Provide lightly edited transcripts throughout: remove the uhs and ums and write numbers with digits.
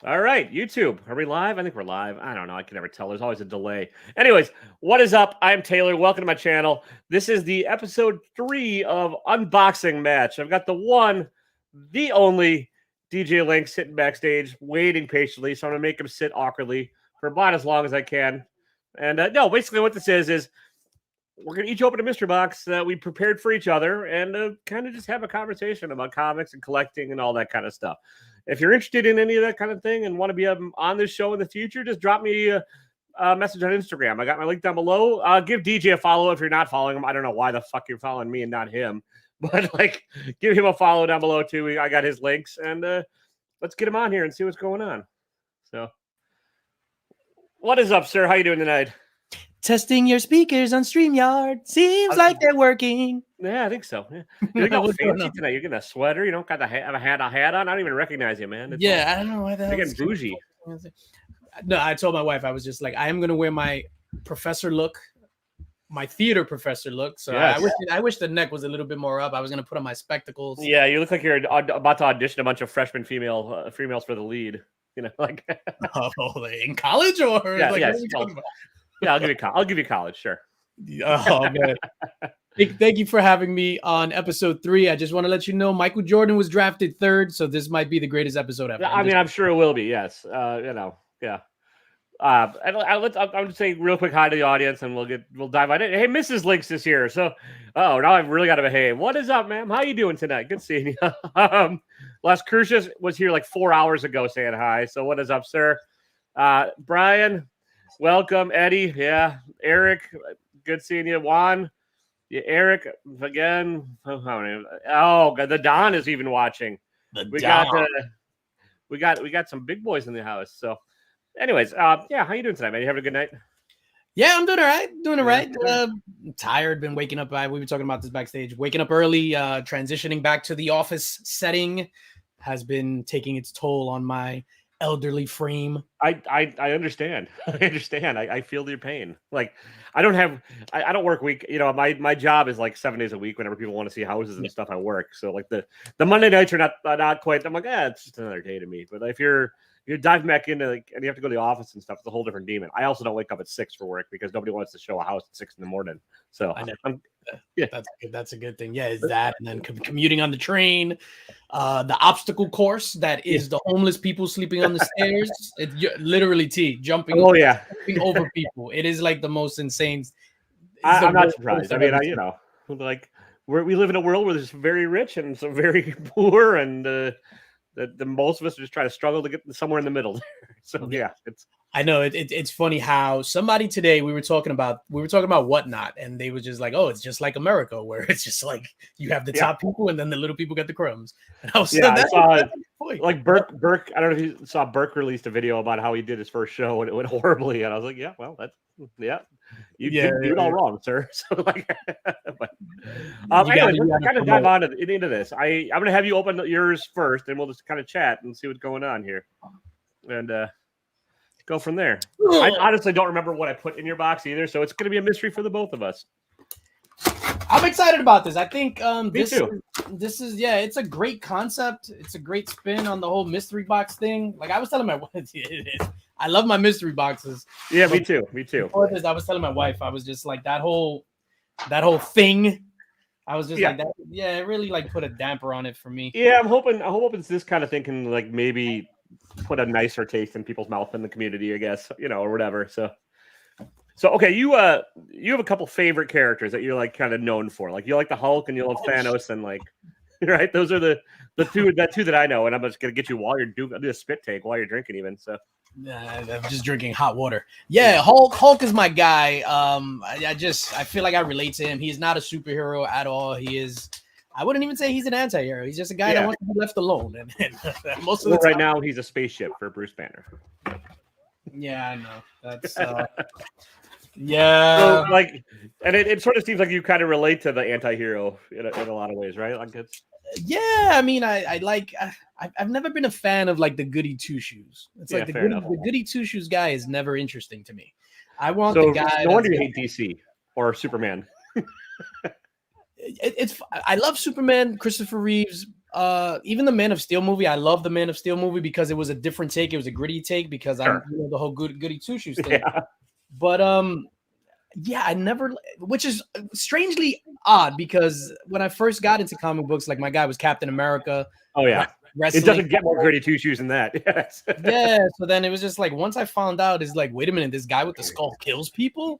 All right, YouTube. Are we live? I think we're live. I don't know. I can never tell. There's always a delay. Anyways, what is up? I'm Taylor. Welcome to my channel. This is the episode 3 of Unboxing Match. I've got the one, the only DJ Linx sitting backstage, waiting patiently. So I'm going to make him sit awkwardly for about as long as I can. And no, basically what this is we're going to each open a mystery box that we prepared for each other and kind of just have a conversation about comics and collecting and all that kind of stuff. If you're interested in any of that kind of thing and want to be on this show in the future, just drop me a message on Instagram. I got my link down below. Give DJ a follow if you're not following him. I don't know why the fuck you're following me and not him, but like, give him a follow down below too. I got his links, and let's get him on here and see what's going on. So, what is up, sir? How you doing tonight? Testing your speakers on StreamYard. Seems like they're working. Yeah, I think so. Yeah. You look all fancy tonight. You're getting a sweater. You don't got the hat, a hat on. I don't even recognize you, man. It's I don't know why that. You're getting bougie. No, I told my wife I was just like, I am gonna wear my professor look, my theater professor look. So yes. I wish the neck was a little bit more up. I was gonna put on my spectacles. Yeah, you look like you're about to audition a bunch of freshman females for the lead. You know, like in college or yeah, like, yes. Yeah, I'll give you college, sure. Oh man. Thank you for having me on episode 3. I just want to let you know Michael Jordan was drafted 3rd, so this might be the greatest episode ever. I mean, I'm sure it will be. Yes, yeah. I'll just say real quick hi to the audience, and we'll dive on it. Hey, Mrs. Linx is here, so now I've really got to behave. What is up, ma'am? How you doing tonight? Good seeing you. Las Crucias was here like 4 hours ago saying hi. So what is up, sir? Brian. Welcome, Eddie. Yeah, Eric. Good seeing you. Juan. Yeah, Eric again. Oh, the Don is even watching. We got some big boys in the house. So, anyways, yeah. How you doing tonight, man? You having a good night? Yeah, I'm doing all right. Doing all right. Tired. Been waking up. We were talking about this backstage. Waking up early. Transitioning back to the office setting has been taking its toll on my elderly frame. I understand. I understand. I feel your pain. Like I don't work week. You know, my job is like 7 days a week. Whenever people want to see houses and stuff, I work. So like the Monday nights are not quite. I'm like, it's just another day to me. But if you're diving back into and you have to go to the office and stuff, it's a whole different demon. I also don't wake up at 6 for work because nobody wants to show a house at 6 in the morning. So yeah, that's a good thing. Yeah, is that and then commuting on the train, the obstacle course that is the homeless people sleeping on the stairs. Literally jumping. Oh yeah, jumping over people. It is like the most insane. I'm not surprised. I mean, we live in a world where there's very rich and some very poor, and the most of us are just trying to struggle to get somewhere in the middle. So yeah, I know it's funny how somebody today we were talking about Whatnot, and they were just like, oh, it's just like America, where it's just like you have the top people and then the little people get the crumbs. And I saw like Burke. I don't know if you saw Burke released a video about how he did his first show and it went horribly, and I was like, yeah, well, that's you did it all wrong, sir. So like, but anyways, let's kind of dive on into this. I'm gonna have you open yours first, and we'll just kind of chat and see what's going on here, and go from there. I honestly don't remember what I put in your box either, so it's going to be a mystery for the both of us. I'm excited about this. I think this is it's a great concept. It's a great spin on the whole mystery box thing. Like I was telling my wife, I love my mystery boxes. Yeah, me too. Before this, I was telling my wife, I was just like that whole thing. I was just like that. Yeah, it really like put a damper on it for me. Yeah, I'm hoping this kind of thing can like maybe put a nicer taste in people's mouth in the community, I guess, or whatever. So okay, you have a couple favorite characters that you're like kind of known for. Like you like the Hulk and you love Thanos and like right. Those are the two that I know, and I'm just gonna get you while you're doing a spit take while you're drinking even. So I'm just drinking hot water. Yeah, Hulk is my guy. I feel like I relate to him. He's not a superhero at all. He is. I wouldn't even say he's an anti-hero. He's just a guy that wants to be left alone. And most of the time, right now, he's a spaceship for Bruce Banner. Yeah, I know. That's yeah. So, like, and it sort of seems like you kind of relate to the anti-hero in a lot of ways, right? Like it's. Yeah, I mean, I've never been a fan of like the goody two shoes. It's like the goody two shoes guy is never interesting to me. I want the guy. No wonder you hate DC or Superman. I love Superman, Christopher Reeves, Even the Man of Steel movie, I love the Man of Steel movie because it was a different take. It was a gritty take because I'm the whole goody two shoes thing. Yeah. But yeah, I never, which is strangely odd because when I first got into comic books, like my guy was Captain America. Oh yeah, wrestling. It doesn't get more gritty two shoes than that. Yes. Yeah, so then it was just like once I found out, it's like, wait a minute, this guy with the skull kills people.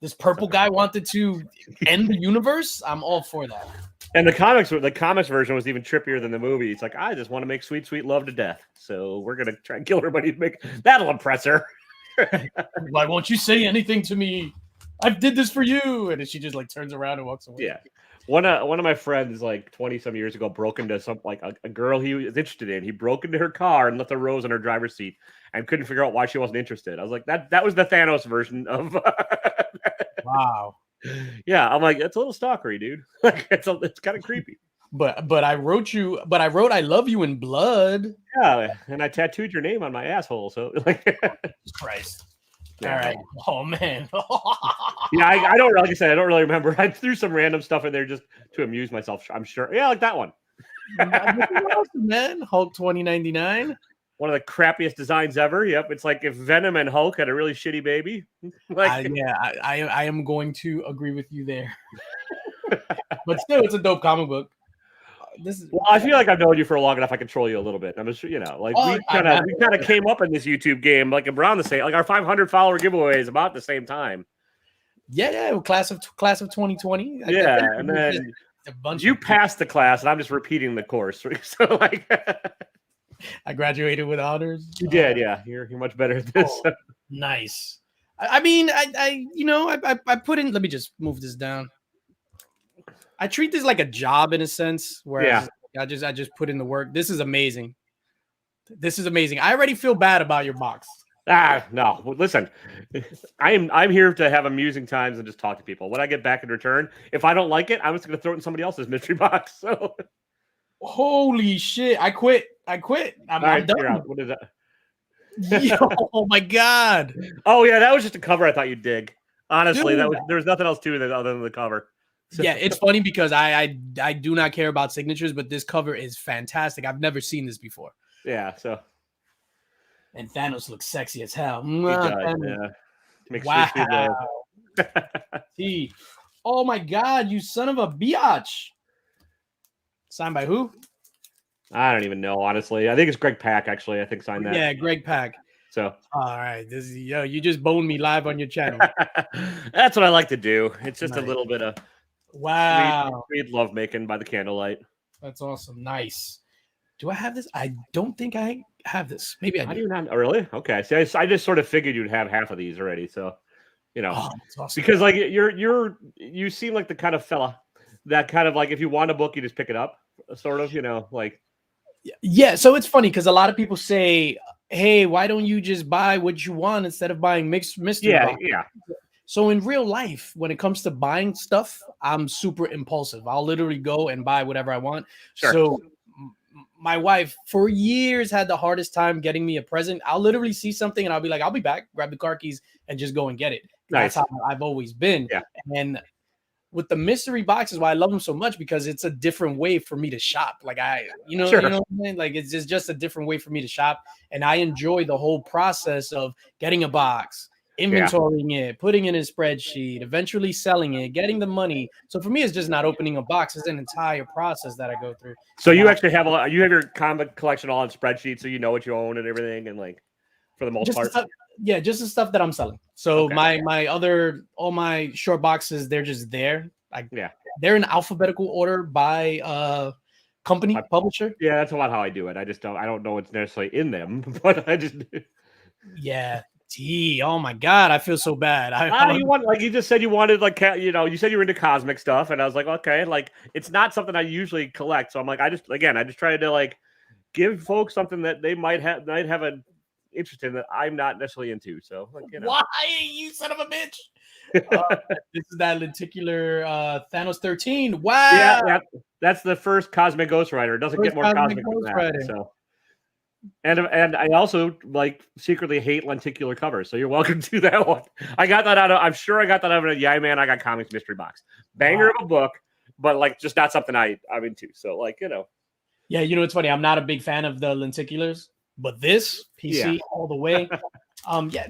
This purple guy wanted to end the universe. I'm all for that. And the comics version was even trippier than the movie. It's like, I just want to make sweet, sweet love to death. So we're gonna try and kill everybody to make that'll impress her. Why won't you say anything to me? I did this for you. And then she just like turns around and walks away. Yeah. One of my friends, like 20 some years ago, broke into a girl he was interested in. He broke into her car and left a rose in her driver's seat and couldn't figure out why she wasn't interested. I was like, that was the Thanos version of wow. Yeah, I'm like, that's a little stalkery, dude. Like it's kind of creepy. But I wrote I love you in blood. Yeah, and I tattooed your name on my asshole. So like Christ. Yeah. All right. Oh man. Yeah, I don't, like I said, I don't really remember. I threw some random stuff in there just to amuse myself. I'm sure. Yeah, like that one. Man, Hulk 2099. One of the crappiest designs ever. Yep, it's like if Venom and Hulk had a really shitty baby. Like, I am going to agree with you there. But still, it's a dope comic book. Well, I feel like I've known you for long enough. I control you a little bit. I'm just, like we kind of came up in this YouTube game like around the same, like our 500 follower giveaway is about the same time. Yeah, class of 2020. Yeah, and then you passed the class, and I'm just repeating the course. So like, I graduated with honors. You did, yeah. You're much better at this. Oh, nice. I mean, I put in. Let me just move this down. I treat this like a job in a sense, where I just put in the work. This is amazing. This is amazing. I already feel bad about your box. No. Listen, I'm here to have amusing times and just talk to people. When I get back in return, if I don't like it, I'm just going to throw it in somebody else's mystery box. So, holy shit! I quit. I'm done. What is that? Oh my god! Oh yeah, that was just a cover. I thought you'd dig. Honestly, there was nothing else to it other than the cover. So. Yeah, it's funny because I do not care about signatures, but this cover is fantastic. I've never seen this before. Yeah, so. And Thanos looks sexy as hell. Wow. Oh my god, you son of a biatch. Signed by who? I don't even know, honestly. I think it's Greg Pak, actually. I think signed that. Yeah, Greg Pak. So. All right. You just boned me live on your channel. That's what I like to do. It's just a little bit of sweet love making by the candlelight. That's awesome. Nice. Do I have this? I don't think I have this. Maybe I do. How do you not? Oh, really? Okay. See, I just sort of figured you'd have half of these already. So, that's awesome. Because like you seem like the kind of fella that kind of like if you want a book, you just pick it up, sort of. Like. Yeah. So it's funny because a lot of people say, "Hey, why don't you just buy what you want instead of buying mystery box?" Yeah. So in real life, when it comes to buying stuff, I'm super impulsive. I'll literally go and buy whatever I want. Sure. So my wife for years had the hardest time getting me a present. I'll literally see something and I'll be like, I'll be back, grab the car keys and just go and get it. Nice. That's how I've always been. Yeah. And with the mystery boxes, why I love them so much because it's a different way for me to shop. Like Sure. you know what I mean? Like it's just a different way for me to shop. And I enjoy the whole process of getting a box, inventorying it, putting it in a spreadsheet, eventually selling it, getting the money. So for me, it's just not opening a box. It's an entire process that I go through. So you actually have you have your comic collection all on spreadsheets, so you know what you own and everything, and like for the most part. Just the stuff that I'm selling. So all my short boxes, they're just there. They're in alphabetical order by company, publisher. Yeah, that's a lot how I do it. I don't know what's necessarily in them, but I just. Yeah. Oh my god, I feel so bad. You just said you wanted you said you were into cosmic stuff, and I was like, okay, like it's not something I usually collect. So I'm like, I just tried to like give folks something that they might have an interest in that I'm not necessarily into. So why, you son of a bitch? This is that lenticular Thanos 13. Wow. Yeah, that's the first Cosmic Ghost Rider. It doesn't get more cosmic than that. So. And I also like secretly hate lenticular covers, so you're welcome to that one. I got that I'm sure I got that out of a Yeah Man I Got Comics mystery box. Banger of a book, but like just not something I'm into. So Yeah, you know, it's funny. I'm not a big fan of the lenticulars, but this PC all the way.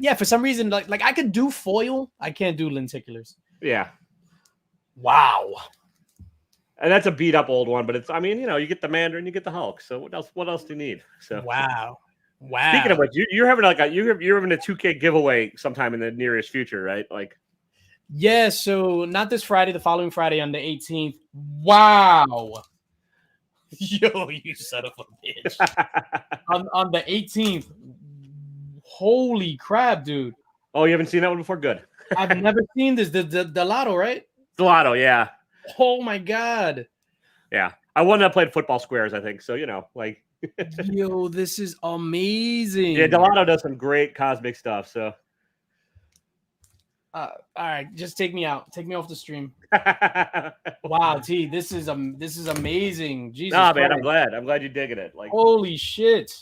Yeah. For some reason, like I could do foil, I can't do lenticulars. Yeah. Wow. And that's a beat up old one, but it's, I mean, you know, you get the Mandarin, you get the Hulk. So what else do you need? So wow. Speaking of which, you're having you're having a 2K giveaway sometime in the nearest future, right? Like, yeah. So not this Friday, the following Friday on the 18th. Wow. Yo, you son of a bitch. on the 18th. Holy crap, dude. Oh, you haven't seen that one before? Good. I've never seen this. The lotto, right? The lotto, yeah. Oh my god. Yeah. I won that played football squares, I think. So, you know, like yo, this is amazing. Yeah, Delano does some great cosmic stuff. So all right, just take me out. Take me off the stream. Wow, T, this is amazing. Jesus. Nah, man, Christ. I'm glad you're digging it. Like, holy shit.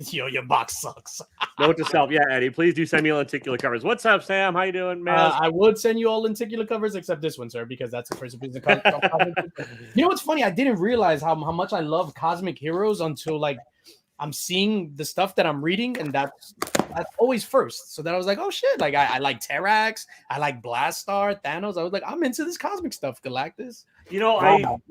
Yo, your box sucks. Note to self, yeah, Eddie. Please do send me lenticular covers. What's up, Sam? How you doing, man? I would send you all lenticular covers except this one, sir, because that's the first piece of You know what's funny? I didn't realize how much I love Cosmic Heroes until like I'm seeing the stuff that I'm reading, and that's always first. So then I was like, oh shit, like I like Terrax, I like Blastar, Thanos. I was like, I'm into this cosmic stuff, Galactus. You know, wow.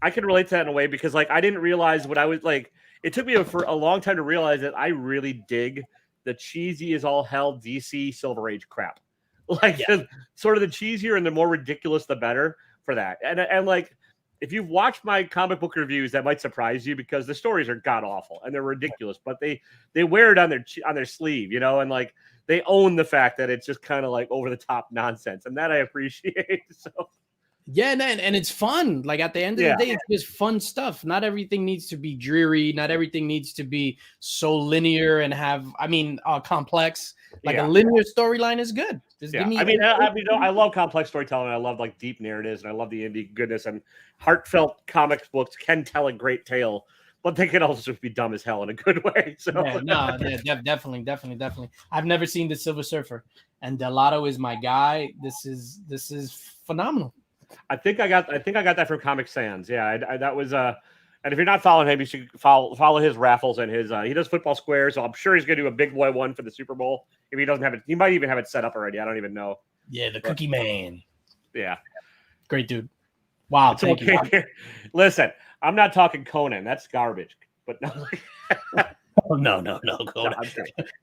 I can relate to that in a way because like I didn't realize what I was like. It took me for a long time to realize that I really dig the cheesy as all hell DC Silver Age crap. Like sort of the cheesier and the more ridiculous, the better for that. And like if you've watched my comic book reviews, that might surprise you because the stories are god awful and they're ridiculous, but they wear it on their sleeve, you know, and like they own the fact that it's just kind of like over the top nonsense, and that I appreciate. So. Yeah, and it's fun. Like at the end of the day, it's just fun stuff. Not everything needs to be dreary. Not everything needs to be so linear and have, complex. Like a linear storyline is good. Just give me. I love complex storytelling. I love like deep narratives, and I love the indie goodness. And heartfelt comics books can tell a great tale, but they can also just be dumb as hell in a good way. So definitely. I've never seen the Silver Surfer, and Delotto is my guy. This is phenomenal. I think I got that from Comic Sans. Yeah, that was and if you're not following him, you should follow his raffles and his he does football squares. So I'm sure he's going to do a big boy one for the Super Bowl. If he doesn't have it, he might even have it set up already. I don't even know. Yeah, the Cookie Man. Yeah, great dude. Wow, thank you. Listen, I'm not talking Conan. That's garbage. But no. Oh, no,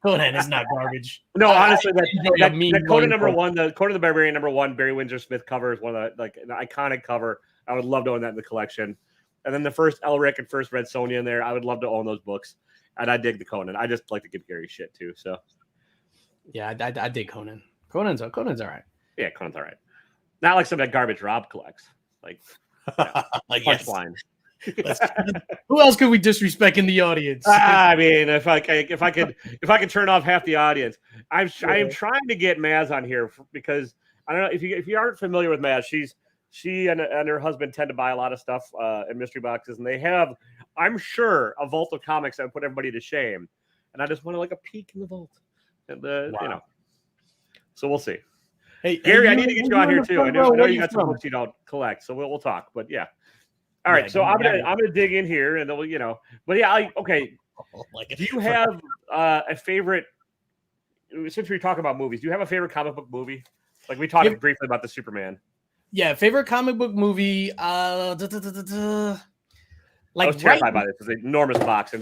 Conan is not garbage. No, honestly, that Conan number one, the Conan the Barbarian number one, Barry Windsor Smith cover is one of the an iconic cover. I would love to own that in the collection. And then the first Elric and first Red Sonja in there, I would love to own those books. And I dig the Conan. I just like to give Gary shit too. So yeah, I dig Conan. Conan's all right. Yeah, Conan's all right. Not like some of that garbage Rob collects. Like punchline. Who else could we disrespect in the audience? I mean, if I could turn off half the audience, I am trying to get Maz on here because I don't know if you aren't familiar with Maz. She and her husband tend to buy a lot of stuff in mystery boxes, and they have, I'm sure, a vault of comics that would put everybody to shame. And I just want to like a peek in the vault, and you know. So we'll see. Hey, Gary, I need to get you on here too. I know you got some books you don't collect, so we'll talk. But yeah. All right, so I'm gonna dig in here, and then we'll, you know, but yeah, okay. Do you have a favorite? Since we're talking about movies, do you have a favorite comic book movie? Like we talked briefly about the Superman. Yeah, favorite comic book movie. Like I was terrified by this. It's an enormous box,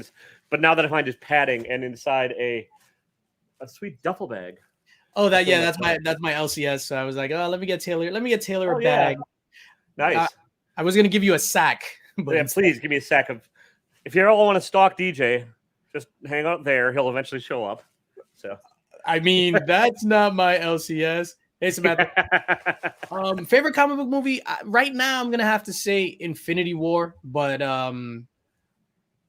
but now that I find just padding and inside a sweet duffel bag. Oh, that's my LCS. So I was like, oh, let me get Taylor a bag. Nice. I was gonna give you a sack, but please give me a sack of. If you all want to stalk DJ, just hang out there. He'll eventually show up. So, I mean, that's not my LCS. Hey, Samantha. Favorite comic book movie right now? I'm gonna have to say Infinity War, but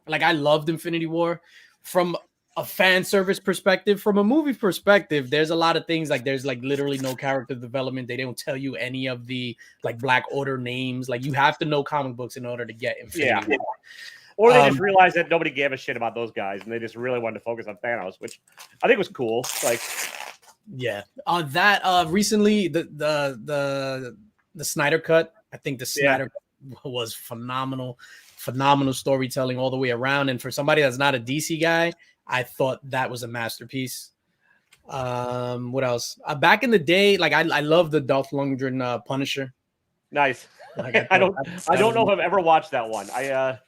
like I loved Infinity War from a fan service perspective. From a movie perspective, there's a lot of things like there's like literally no character development. They don't tell you any of the like Black Order names. Like you have to know comic books in order to get Infinity War. Or they just realized that nobody gave a shit about those guys, and they just really wanted to focus on Thanos, which I think was cool. Like, yeah, recently the Snyder cut. I think the Snyder was phenomenal. phenomenal storytelling all the way around. And for somebody that's not a DC guy, I thought that was a masterpiece. What else? Back in the day, like I love the Dolph Lundgren Punisher. Nice. Like, I don't know if I've ever watched that one. I'm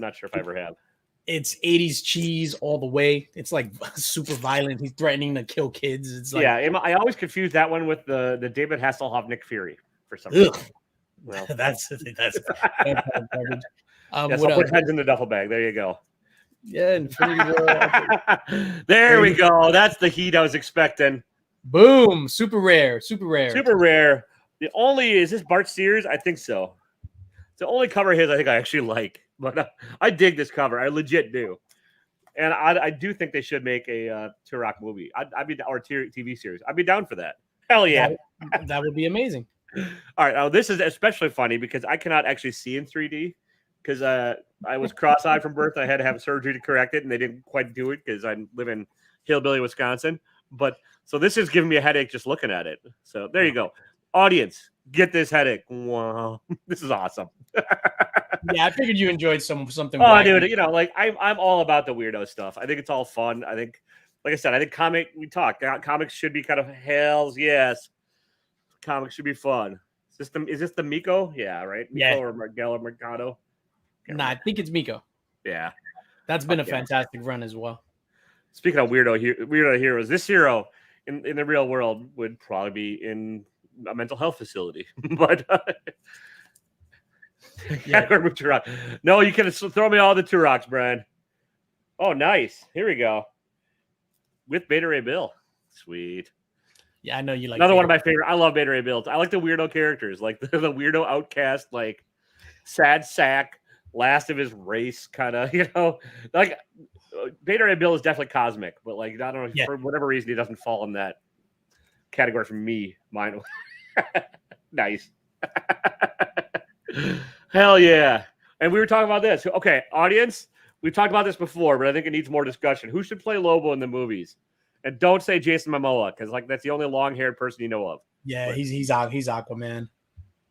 not sure if I ever have. It's 80s cheese all the way. It's like super violent. He's threatening to kill kids. It's like, I always confuse that one with the David Hasselhoff Nick Fury for some reason. Well, that's garbage. So put heads in the duffel bag. There you go. Yeah, Infinity War. There we go. That's the heat I was expecting. Boom! Super rare. Is this Bart Sears? I think so. It's the only cover of his I think I actually like. But I dig this cover. I legit do. And I do think they should make a Turok movie. I'd be or TV series. I'd be down for that. Hell yeah. That would be amazing. All right. Now, this is especially funny because I cannot actually see in 3D because I was cross-eyed from birth. I had to have surgery to correct it, and they didn't quite do it because I live in hillbilly Wisconsin. But so this is giving me a headache just looking at it. So there you go. Audience, get this headache. Wow. This is awesome. Yeah, I figured you enjoyed something. Oh, dude, like I'm all about the weirdo stuff. I think it's all fun. I think, like I said, comics should be kind of hells yes. Comics should be fun. Is this the Miko? Yeah, right. Miko or Miguel or Mercado? Nah, I think it's Miko. Yeah, that's been a fantastic run as well. Speaking of weirdo heroes, this hero in the real world would probably be in a mental health facility, but. No, you can throw me all the Turoks, Brian. Oh, nice. Here we go. With Beta Ray Bill. Sweet. Yeah, I know you like another one of my favorite. I love Beta Ray Bill. I like the weirdo characters, like the weirdo outcast, like sad sack, last of his race, kind of, like Beta Ray Bill is definitely cosmic, but like I don't know for whatever reason he doesn't fall in that category for me. Mine. Nice. Hell yeah. And we were talking about this. Okay, audience, we've talked about this before, but I think it needs more discussion. Who should play Lobo in the movies? And don't say Jason Momoa, because like that's the only long-haired person you know of. Yeah, but he's Aquaman.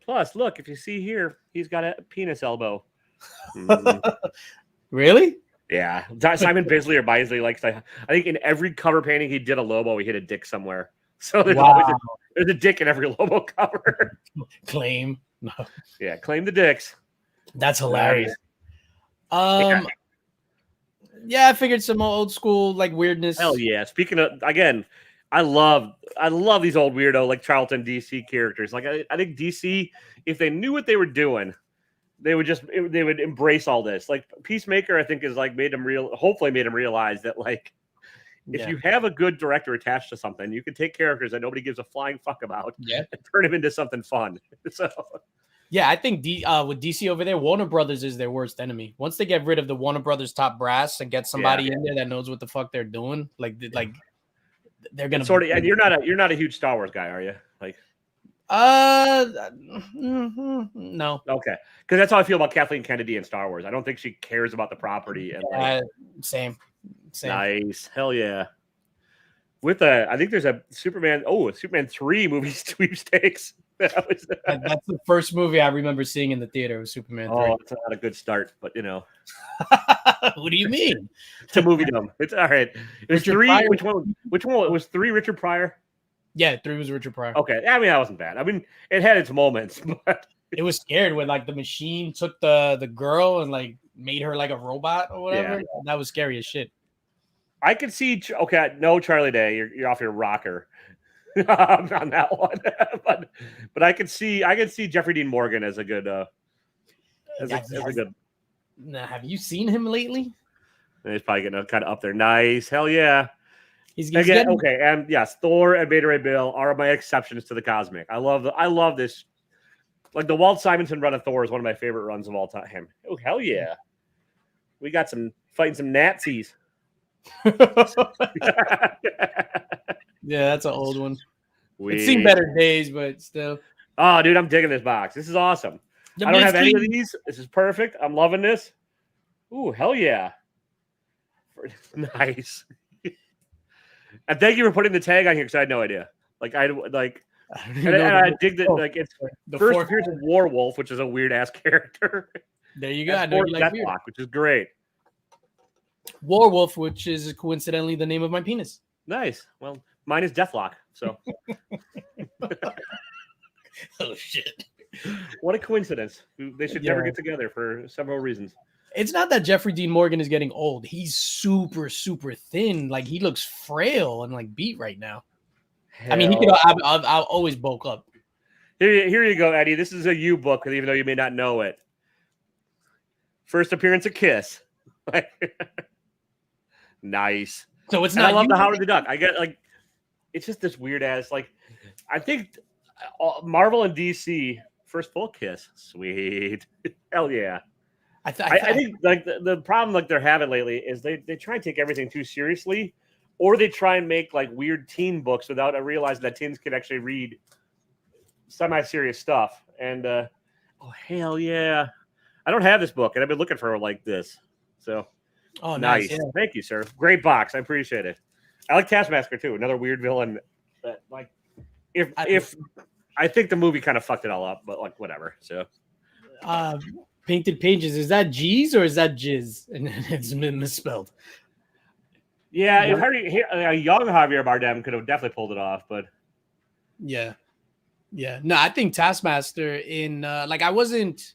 Plus, look, if you see here, he's got a penis elbow. Mm-hmm. Really? Yeah. Simon Bisley or Bisley likes to. I think in every cover painting he did a Lobo, he hit a dick somewhere. So there's always there's a dick in every Lobo cover. Claim. No. Yeah, claim the dicks. That's hilarious. Nice. Yeah, I figured some old school like weirdness. Hell yeah. Speaking of, again, I love these old weirdo like Charlton DC characters. Like I think DC, if they knew what they were doing, they would embrace all this. Like Peacemaker, I think is like hopefully made him realize that like if you have a good director attached to something, you can take characters that nobody gives a flying fuck about and turn them into something fun. So yeah, I think with DC over there, Warner Brothers is their worst enemy. Once they get rid of the Warner Brothers top brass and get somebody in there that knows what the fuck they're doing, like they're gonna sort of. And you're not a huge Star Wars guy, are you? Like, no. Okay, because that's how I feel about Kathleen Kennedy in Star Wars. I don't think she cares about the property. And same. Nice, hell yeah. I think there's a Superman 3 movie sweepstakes. That's the first movie I remember seeing in the theater was Superman 3. Oh, it's not a good start, but What do you mean? It's a movie dumb. It's all right. It was Richard 3. Pryor? Which one? It was 3 Richard Pryor? Yeah, 3 was Richard Pryor. Okay. I mean, that wasn't bad. I mean, it had its moments, but it was scared when like the machine took the girl and like made her like a robot or whatever. Yeah. That was scary as shit. I could see no Charlie Day, you're off your rocker on that one. but I could see Jeffrey Dean Morgan as a good as a good. Now, have you seen him lately? He's probably getting kind of up there. Nice, hell yeah. He's getting... okay, and yes, Thor and Beta Ray Bill are my exceptions to the cosmic. I love this. Like the Walt Simonson run of Thor is one of my favorite runs of all time. Oh hell yeah, we got fighting some Nazis. Yeah, that's an old one. It's seen better days, but still. Oh, dude, I'm digging this box. This is awesome. I don't have any of these. This is perfect. I'm loving this. Ooh, hell yeah. Nice. And thank you for putting the tag on here because I had no idea. Like I dig that. Like it's the first appearance of Warwolf, which is a weird ass character. There you go. That's I know you like beer. Deathlock, which is great. Warwolf, which is coincidentally the name of my penis. Nice. Well, mine is Deathlock. So. Oh shit! What a coincidence. They should never get together for several reasons. It's not that Jeffrey Dean Morgan is getting old. He's super, super thin. Like he looks frail and like beat right now. Hell. I mean, he could. I'll always bulk up. Here you go, Eddie. This is a you book, even though you may not know it. First appearance of Kiss. Nice. So it's not. I love the Howard the Duck. I get like, it's just this weird ass like. I think Marvel and DC first full kiss. Sweet. Hell yeah. I think like the problem like they're having lately is they try and take everything too seriously, or they try and make like weird teen books without realizing that teens can actually read semi-serious stuff. And oh hell yeah, I don't have this book, and I've been looking for like this. So nice. Yeah. Thank you, sir. Great box. I appreciate it. I like Taskmaster too. Another weird villain. That like if I think the movie kind of fucked it all up, but like whatever. So. Painted Pages, is that G's or is that Jizz? And it's been misspelled. Yeah, if a young Javier Bardem could have definitely pulled it off, but yeah. No, I think Taskmaster in like I wasn't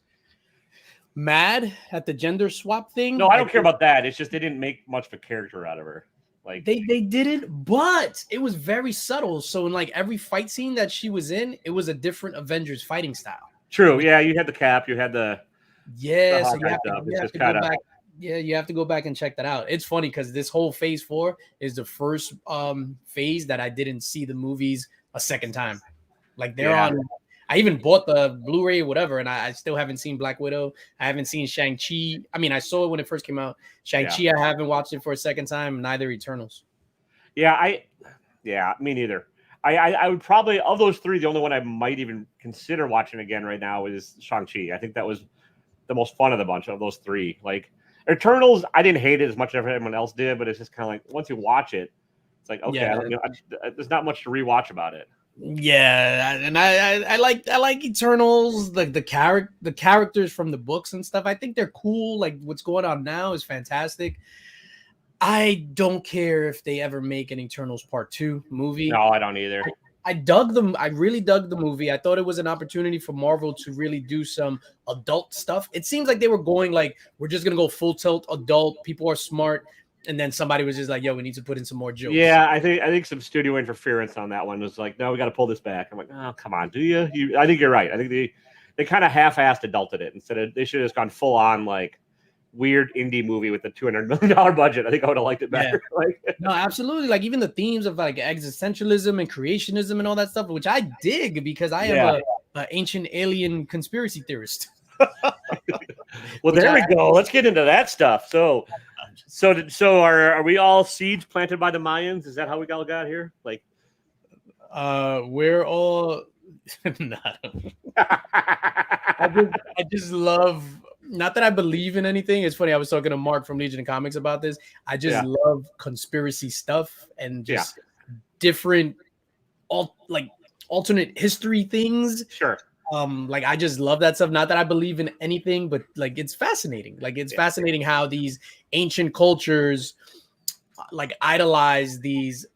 mad at the gender swap thing. No, I don't care about that. It's just they didn't make much of a character out of her. Like they didn't, but it was very subtle. So in like every fight scene that she was in, it was a different Avengers fighting style. True. Yeah, you had the cap, you had the so you have to go back. Yeah, you have to go back and check that out. It's funny because this whole phase 4 is the first phase that I didn't see the movies a second time. Like they're on. I even bought the Blu-ray or whatever, and I still haven't seen Black Widow. I haven't seen Shang-Chi. I mean, I saw it when it first came out. Shang-Chi, I haven't watched it for a second time. Neither Eternals. Yeah, me neither. I would probably, of those three, the only one I might even consider watching again right now is Shang-Chi. I think that was the most fun of the bunch of those three. Like Eternals, I didn't hate it as much as everyone else did, but it's just kind of like once you watch it, it's like okay, there's not much to rewatch about it. Yeah, and I like Eternals, like the characters from the books and stuff. I think they're cool. Like what's going on now is fantastic. I don't care if they ever make an Eternals Part 2 movie. No, I don't either. I dug them. I really dug the movie. I thought it was an opportunity for Marvel to really do some adult stuff. It seems like they were going like, we're just going to go full tilt adult. People are smart. And then somebody was just like, yo, we need to put in some more jokes. Yeah, I think some studio interference on that one was like, no, we got to pull this back. I'm like, oh, come on, do you? I think you're right. I think they kind of half-assed adulted it. Instead of, they should have just gone full on like weird indie movie with a $200 million budget. I think I would have liked it better. Yeah. No, absolutely. Like even the themes of like existentialism and creationism and all that stuff, which I dig because I am an ancient alien conspiracy theorist. Well, there we go. Let's get into that stuff. So are we all seeds planted by the Mayans? Is that how we all got here? Like, we're all. I just love. Not that I believe in anything. It's funny. I was talking to Mark from Legion of Comics about this. I just love conspiracy stuff and just different, alternate history things. Sure. Like I just love that stuff. Not that I believe in anything, but like it's fascinating. Like it's fascinating how these ancient cultures like idolize these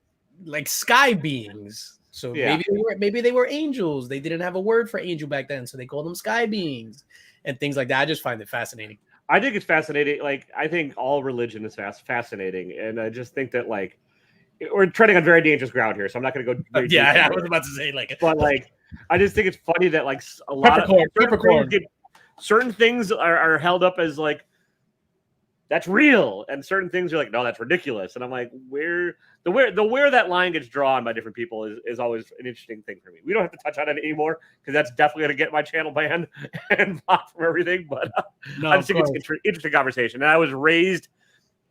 like sky beings. So maybe they were angels. They didn't have a word for angel back then, so they called them sky beings and things like that. I just find it fascinating. I think it's fascinating. Like I think all religion is fascinating, and I just think that like we're treading on very dangerous ground here. So I'm not going to go. I was about to say but like. I just think it's funny that like a lot of certain things are held up as like that's real, and certain things are like no, that's ridiculous. And I'm like, where that line gets drawn by different people is always an interesting thing for me. We don't have to touch on it anymore because that's definitely going to get my channel banned and blocked from everything. But I just think it's an interesting conversation. And I was raised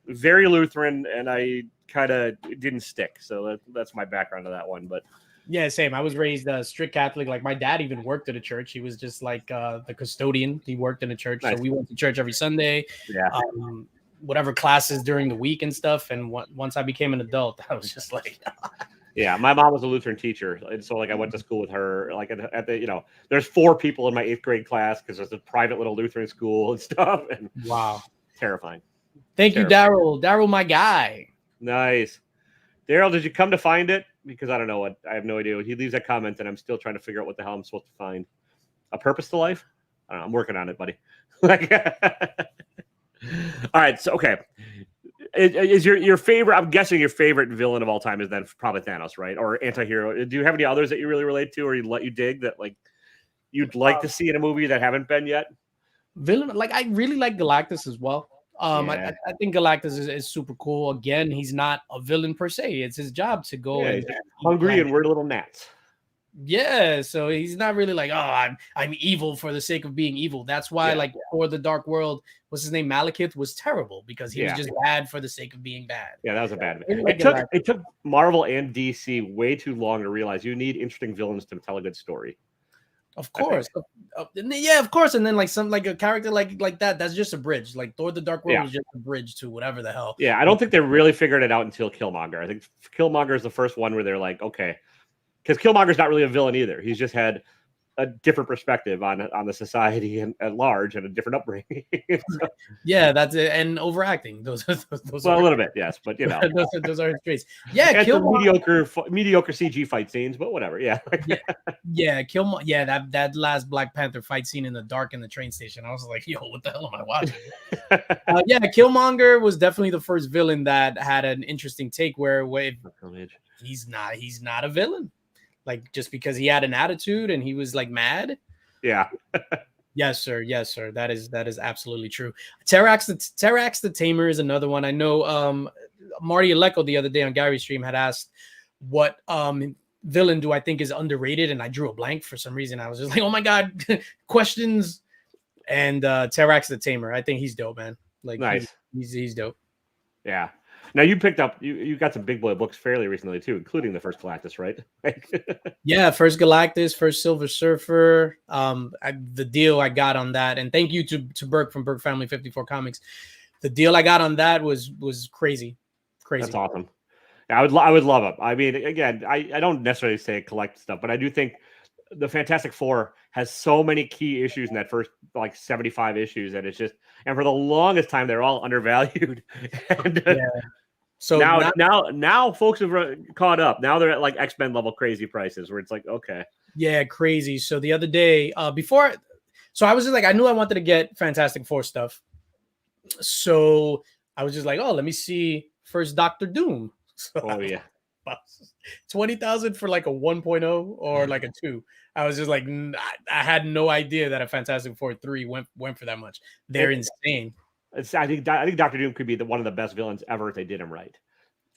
very Lutheran, and I kind of didn't stick. So that's my background to that one, but. Yeah, same. I was raised strict Catholic. Like my dad even worked at a church. He was just like the custodian. He worked in a church. Nice. So we went to church every Sunday. Yeah. Whatever classes during the week and stuff. And once I became an adult, I was just like, Yeah, my mom was a Lutheran teacher, and so like I went to school with her. Like at the there's 4 people in my 8th grade class because there's a private little Lutheran school and stuff. And Wow. terrifying. Thank you, Daryl. Daryl, my guy. Nice. Daryl, did you come to find it? Because I don't know what. I have no idea. He leaves that comment, and I'm still trying to figure out what the hell I'm supposed to find. A purpose to life? I don't know. I'm working on it, buddy. All right. So okay. Is your favorite? I'm guessing your favorite villain of all time is then probably Thanos, right? Or anti-hero. Do you have any others that you really relate to, or you dig that like you'd like to see in a movie that haven't been yet? Villain, like I really like Galactus as well. I think Galactus is super cool. Again, he's not a villain per se. It's his job to go and hungry and we're little gnats. Yeah, so he's not really like, oh, I'm evil for the sake of being evil. That's why, like, for the Dark World, what's his name? Malekith was terrible because he was just bad for the sake of being bad. Yeah, that was a bad. It took Marvel and DC way too long to realize you need interesting villains to tell a good story. Of course, yeah, of course. And then like a character like that, that's just a bridge. Like Thor: The Dark World was just a bridge to whatever the hell. Yeah, I don't think they really figured it out until Killmonger. I think Killmonger is the first one where they're like, okay. Because Killmonger's not really a villain either. He's just had a different perspective on the society at large and a different upbringing. So, yeah, that's it. And overacting. Those well, a little bit, yes, but those are his traits. Yeah, mediocre CG fight scenes, but whatever. Yeah, Killmonger. Yeah, that last Black Panther fight scene in the dark in the train station. I was like, yo, what the hell am I watching? Yeah, Killmonger was definitely the first villain that had an interesting take where he's not a villain. Like just because he had an attitude and he was like mad. Yeah. Yes, sir. Yes, sir. That is absolutely true. Terax the Tamer is another one. I know Marty Aleko the other day on Gary's stream had asked what villain do I think is underrated, and I drew a blank for some reason. I was just like, oh my god, questions. And Terax the Tamer. I think he's dope, man. Like nice. He's dope. Yeah. Now you picked up you got some big boy books fairly recently too, including the first Galactus, right? Yeah, first Galactus, first Silver Surfer. The deal I got on that, and thank you to Burke from Burke Family 54 Comics. The deal I got on that was crazy. That's awesome. Yeah, I would love it. I mean, again, I don't necessarily say collect stuff, but I do think the Fantastic Four has so many key issues in that first like 75 issues that it's just, and for the longest time they're all undervalued. And so now folks have caught up. Now they're at like X-Men level crazy prices where it's like, okay. Yeah, crazy. So the other day, I was just like, I knew I wanted to get Fantastic Four stuff. So I was just like, oh, let me see first Doctor Doom. So 20,000 for like a 1.0 or like a 2. I was just like, I had no idea that a Fantastic Four 3 went for that much. They're insane. I think Doctor Doom could be one of the best villains ever if they did him right.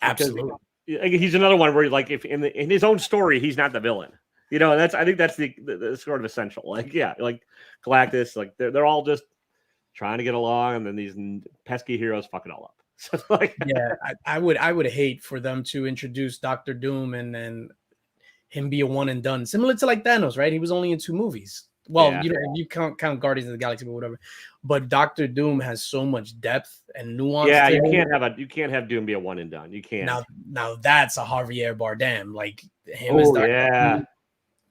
Absolutely, he's another one where like if in his own story he's not the villain. I think that's the sort of essential. Like like Galactus, like they're all just trying to get along, and then these pesky heroes fuck it all up. So like I would hate for them to introduce Doctor Doom and then him be a one and done, similar to like Thanos, right? He was only in 2 movies. Well, you can't count Guardians of the Galaxy, but whatever. But Doctor Doom has so much depth and nuance. Yeah, you can't have Doom be a one and done. You can't. Now that's a Javier Bardem, like him as Doctor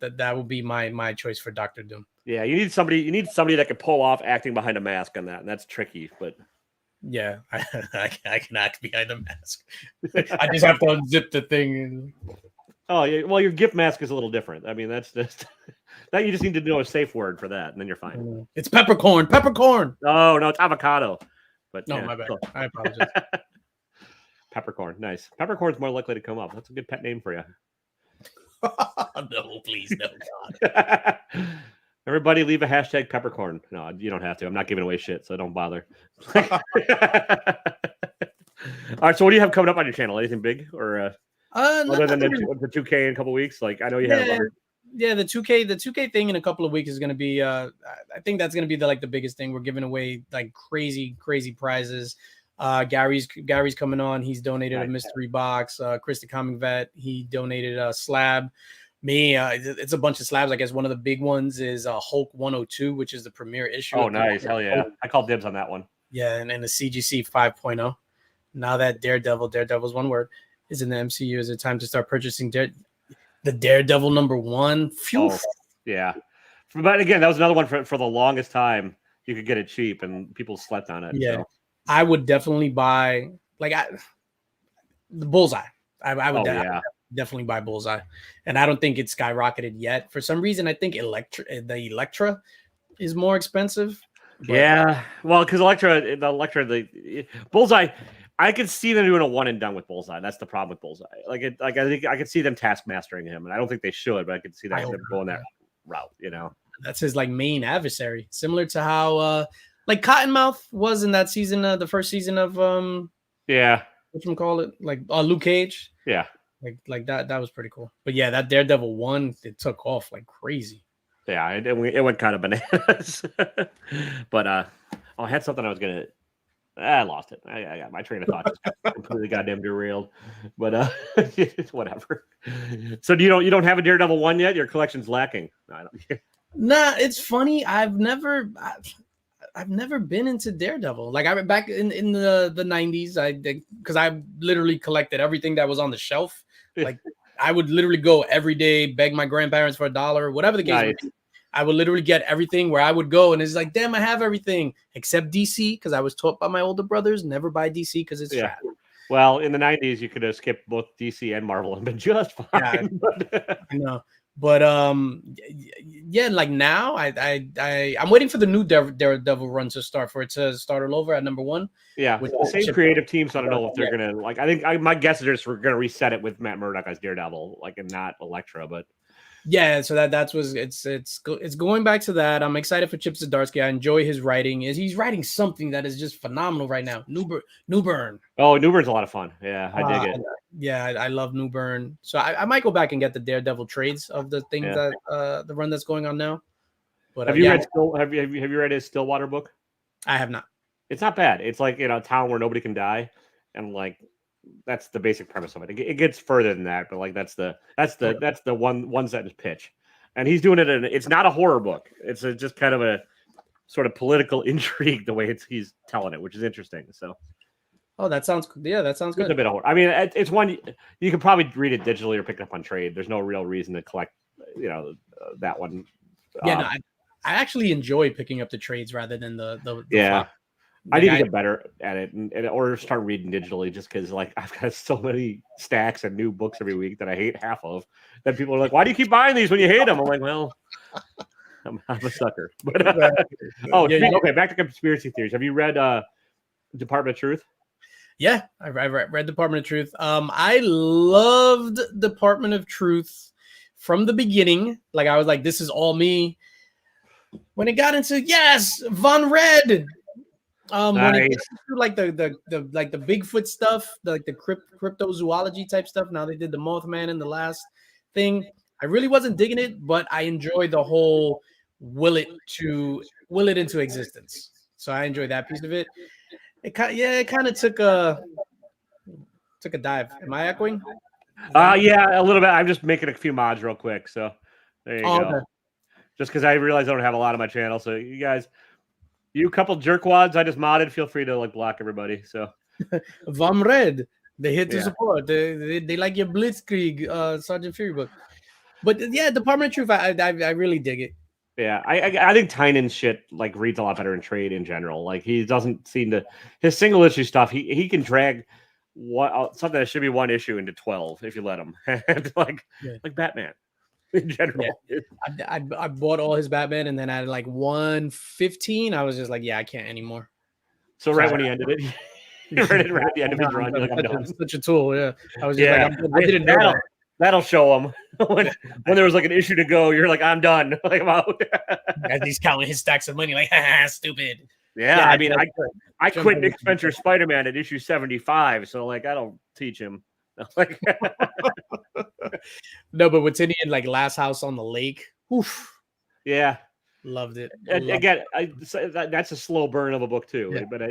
Doom. That would be my choice for Doctor Doom. Yeah, you need somebody that could pull off acting behind a mask on that, and that's tricky, but yeah, I can act behind a mask. I just have to unzip the thing. Oh yeah, well your gift mask is a little different. I mean, that's just that you just need to know a safe word for that, and then you're fine. It's peppercorn. Oh no, it's avocado. But no, my bad. I apologize. Peppercorn, nice. Peppercorn's more likely to come up. That's a good pet name for you. No, please, no, God. Everybody leave a hashtag peppercorn. No, you don't have to. I'm not giving away shit, so don't bother. All right, so what do you have coming up on your channel? Anything big or other than the 2K in a couple of weeks? Like I know you have. Yeah, the 2K thing in a couple of weeks is going to be. I think that's going to be the biggest thing. We're giving away like crazy prizes. Gary's coming on. He's donated a mystery box. Chris the Comic Vet, he donated a slab. Me, it's a bunch of slabs. I guess one of the big ones is Hulk 102, which is the premiere issue. Oh, nice. Hell yeah. I called dibs on that one. Yeah, and the CGC 5.0. Now that Daredevil's one word. is in the MCU. Is it time to start purchasing the Daredevil #1? Phew. Oh, yeah. But again, that was another one for the longest time. You could get it cheap, and people slept on it. Yeah, so. I would definitely buy the Bullseye. I would definitely buy Bullseye, and I don't think it's skyrocketed yet. For some reason, I think the Elektra is more expensive. Yeah, well, because the Bullseye, I could see them doing a one and done with Bullseye. That's the problem with Bullseye. I think I could see them taskmastering him, and I don't think they should, but I could see them going that route. That's his main adversary, similar to how Cottonmouth was in that season, the first season of whatchamacallit, Luke Cage. Yeah, like that was pretty cool. But yeah, that Daredevil 1, it took off like crazy. Yeah, it went kind of bananas. But I had something I was gonna. I lost it. I got my train of thought just completely goddamn derailed. But whatever. So you don't have a Daredevil 1 yet? Your collection's lacking. No, I don't. Nah, it's funny. I've never been into Daredevil. Like I back in the 90s, because I literally collected everything that was on the shelf. Like I would literally go every day, beg my grandparents for $1, whatever the case may be. I would literally get everything where I would go, and it's like, damn, I have everything except DC, because I was taught by my older brothers never buy DC because it's trash. Well, in the 90s, you could have skipped both DC and Marvel and been just fine. I know. But yeah, like now I'm waiting for the new Daredevil run to start, for it to start all over at #1. Yeah, with the same creative team, so I don't know if they're gonna my guess is we're gonna reset it with Matt Murdock as Daredevil, and not Elektra, but. Yeah, so it's going back to that. I'm excited for Chip Zdarsky. I enjoy his writing. He's writing something that is just phenomenal right now. New Burn. Oh, New Burn's a lot of fun. Yeah, I dig it. Yeah, I love New Burn. So I might go back and get the Daredevil trades of the things that the run that's going on now. But have you read his Stillwater book? I have not. It's not bad. It's like a town where nobody can die, and that's the basic premise of it. It gets further than that, but that's the one sentence pitch, and he's doing it. It's not a horror book. It's just kind of a sort of political intrigue the way he's telling it, which is interesting. So, that sounds good. It's a bit of horror. I mean, it's one you can probably read it digitally or pick it up on trade. There's no real reason to collect, that one. Yeah, no, I actually enjoy picking up the trades rather than the yeah. I need to get better at it or start reading digitally, just because I've got so many stacks and new books every week that I hate half of. That people are like, "Why do you keep buying these when you hate them?" I'm like, "Well, I'm a sucker." But okay, back to conspiracy theories. Have you read Department of Truth? Yeah, I read Department of Truth. I loved Department of Truth from the beginning. I was like, "This is all me." When it got into Von Red. When it gets to the Bigfoot stuff, the cryptozoology type stuff. Now they did the Mothman in the last thing. I really wasn't digging it, but I enjoyed the whole will it into existence. So I enjoyed that piece of it. It kind of took a dive. Am I echoing? Yeah, a little bit. I'm just making a few mods real quick. So there you go. Okay. Just because I realize I don't have a lot on my channel, so you guys. You couple jerkwads I just modded. Feel free to block everybody. So, Vom Red, they hit to support. They like your Blitzkrieg, Sergeant Fury book. But yeah, Department of Truth, I really dig it. Yeah, I think Tynan's shit reads a lot better in trade in general. He doesn't seem to his single issue stuff. He can drag something that should be one issue into 12 if you let him. like Batman. In general, I bought all his Batman, and then at 115, I was just like, I can't anymore. So when he ended it, right at the end of his run, you're like, I'm done. Such a tool, yeah. I was just I didn't know that'll show him when there was an issue to go. You're like, I'm done. I'm out. As he's counting his stacks of money, stupid. Yeah, I mean, I quit Nick Spencer's Spider-Man at issue 75, so I don't teach him. No, but what's in Last House on the Lake? Oof. Yeah, loved it. That's a slow burn of a book too. Yeah. But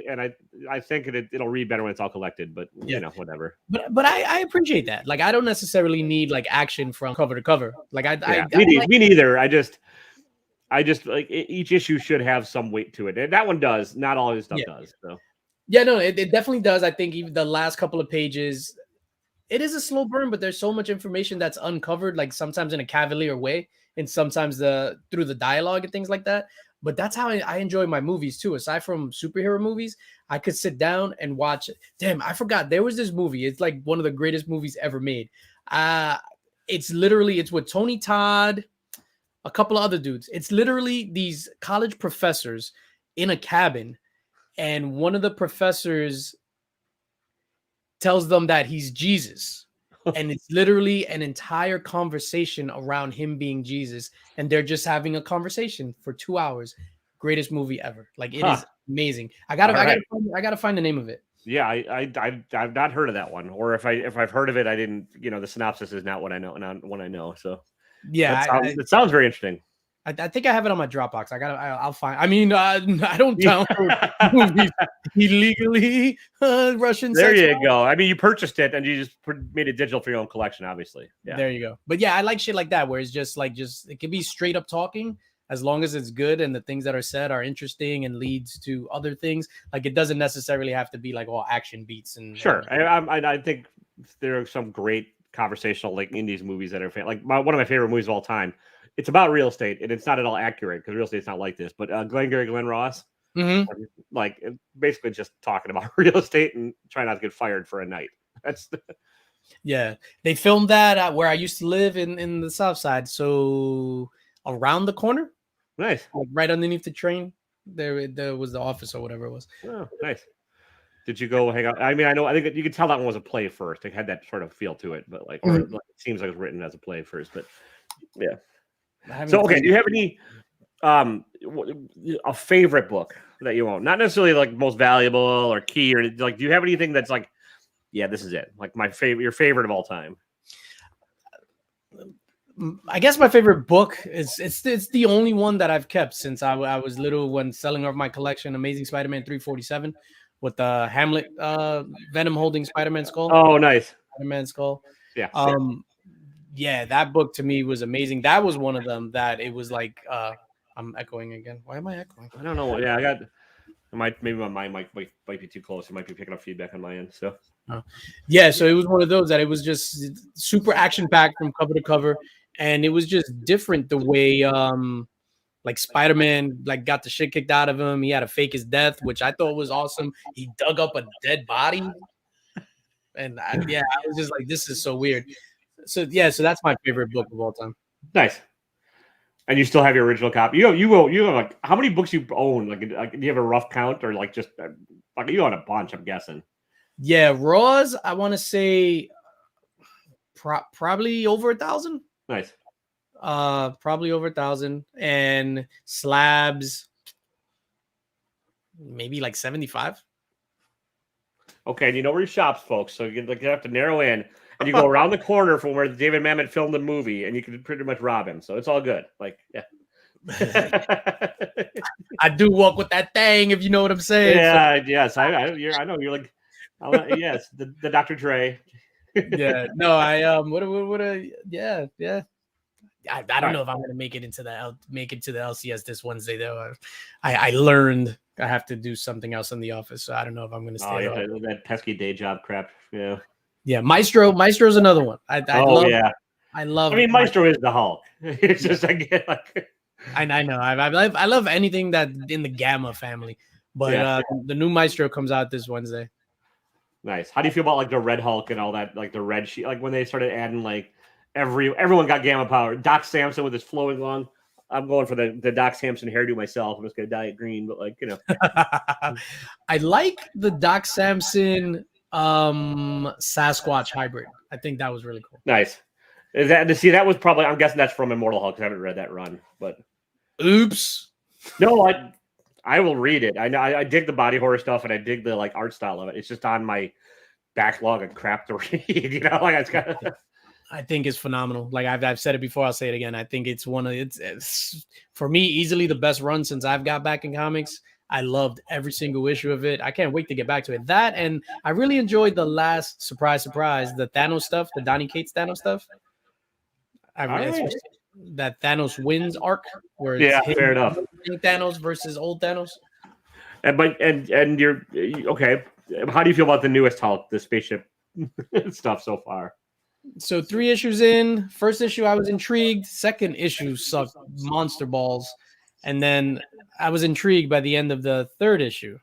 I think it'll read better when it's all collected. But whatever. But I appreciate that. I don't necessarily need action from cover to cover. Me neither. I just each issue should have some weight to it, and that one does. Not all his stuff does. So yeah, no, it definitely does. I think even the last couple of pages. it is a slow burn, but there's so much information that's uncovered, like sometimes in a cavalier way, and sometimes through the dialogue and things like that. But that's how I enjoy my movies too. Aside from superhero movies, I could sit down and watch. Damn, I forgot there was this movie. It's like one of the greatest movies ever made. It's with Tony Todd, a couple of other dudes. It's literally these college professors in a cabin, and one of the professors tells them that he's Jesus. And it's literally an entire conversation around him being Jesus. And they're just having a conversation for 2 hours. Greatest movie ever. Like, it is amazing. I gotta find the name of it. Yeah, I've not heard of that one. Or if I've heard of it, I didn't, the synopsis is not what I know, not what I know. So yeah, it sounds very interesting. I think I have it on my Dropbox. I'll find. I mean, I don't download movies illegally. Russian. There you go. I mean, you purchased it and you just made it digital for your own collection, obviously. Yeah. There you go. But yeah, I like shit like that where it's just it can be straight up talking as long as it's good and the things that are said are interesting and leads to other things. Like, it doesn't necessarily have to be like all action beats and. Sure, I think there are some great conversational like indies movies that are one of my favorite movies of all time. It's about real estate, and it's not at all accurate because real estate's not like this. But Glengarry Glen Ross, like basically just talking about real estate and trying not to get fired for a night. That's yeah. They filmed that at where I used to live in the South Side, so around the corner, nice, like right underneath the train. There was the office or whatever it was. Oh, nice. Did you go hang out? I mean, I think you could tell that one was a play first. It had that sort of feel to it, but it seems like it was written as a play first. But yeah. So okay, do you have any a favorite book that you own? Not necessarily like most valuable or key, or like, do you have anything that's like, yeah, this is it, like your favorite of all time? I guess my favorite book is it's the only one that I've kept since I was little when selling off my collection, Amazing Spider-Man 347 with the Hamlet Venom holding Spider-Man skull. Oh, nice. Spider-Man skull. Yeah. Yeah, that book to me was amazing. That was one of them that it was like I'm echoing again. Why am I echoing? I don't know. Yeah, maybe my mind might be too close. It might be picking up feedback on my end. So yeah, so it was one of those that it was just super action packed from cover to cover, and it was just different the way like Spider-Man like got the shit kicked out of him. He had to fake his death, which I thought was awesome. He dug up a dead body, and I was just like, this is so weird. So that's my favorite book of all time. Nice. And you still have your original copy. You have like, how many books you own? Like, do you have a rough count, or like just like you own a bunch? I'm guessing. Yeah, Raws. I want to say probably over 1,000. Nice. Probably over 1,000, and slabs maybe like 75. Okay, and you know where he shops, folks. So you have to narrow in. And you go around the corner from where David Mamet filmed the movie, and you can pretty much rob him. So it's all good. Like, yeah. I do walk with that thing, if you know what I'm saying. Yeah, so. Yes. I know you're like, yes, the Dr. Dre. Yeah. No, yeah. I don't know if I'm gonna make it into the LCS this Wednesday though. I learned I have to do something else in the office, so I don't know if I'm gonna stay. That pesky day job crap. Yeah. Yeah, Maestro's another one. I love. I mean, Maestro is the Hulk. It's just I know. I love anything that in the Gamma family, but the new Maestro comes out this Wednesday. Nice. How do you feel about like the Red Hulk and all that? Like the red sheet, like when they started adding like everyone got Gamma power. Doc Samson with his flowing long. I'm going for the Doc Samson hairdo myself. I'm just gonna dye it green, but like I like the Doc Samson Sasquatch hybrid. I think that was really cool. Nice. That was probably, I'm guessing that's from Immortal Hulk. I haven't read that run, but oops. No, I will read it. I dig the body horror stuff, and I dig the like art style of it. It's just on my backlog of crap to read. Like it's got. I think it's phenomenal. Like I've said it before, I'll say it again. I think it's it's for me easily the best run since I've got back in comics. I loved every single issue of it. I can't wait to get back to it. That, and I really enjoyed the last surprise, the Thanos stuff, the Donny Cates Thanos stuff. That Thanos wins arc, where it's fair enough. Thanos versus old Thanos. And you're okay. How do you feel about the newest Hulk, the spaceship stuff so far. So 3 issues in. First issue, I was intrigued. Second issue sucked monster balls. And then I was intrigued by the end of the third issue.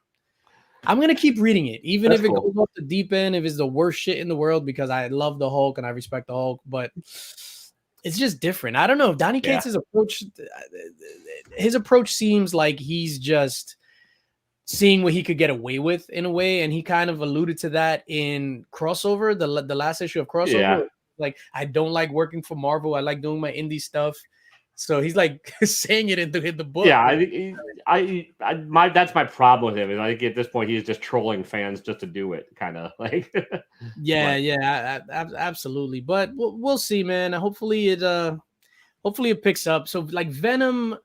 I'm going to keep reading it, even That's if it cool. goes off the deep end, if it's the worst shit in the world, because I love the Hulk and I respect the Hulk, but it's just different. I don't know. Donny Cates' approach seems like he's just seeing what he could get away with in a way, and he kind of alluded to that in Crossover, the last issue of Crossover. Yeah. Like, I don't like working for Marvel. I like doing my indie stuff. So he's like saying it in the book. Yeah, that's my problem with him. Is I think at this point he's just trolling fans just to do it, kind of like. Absolutely. But we'll see, man. Hopefully it picks up. So like Venom,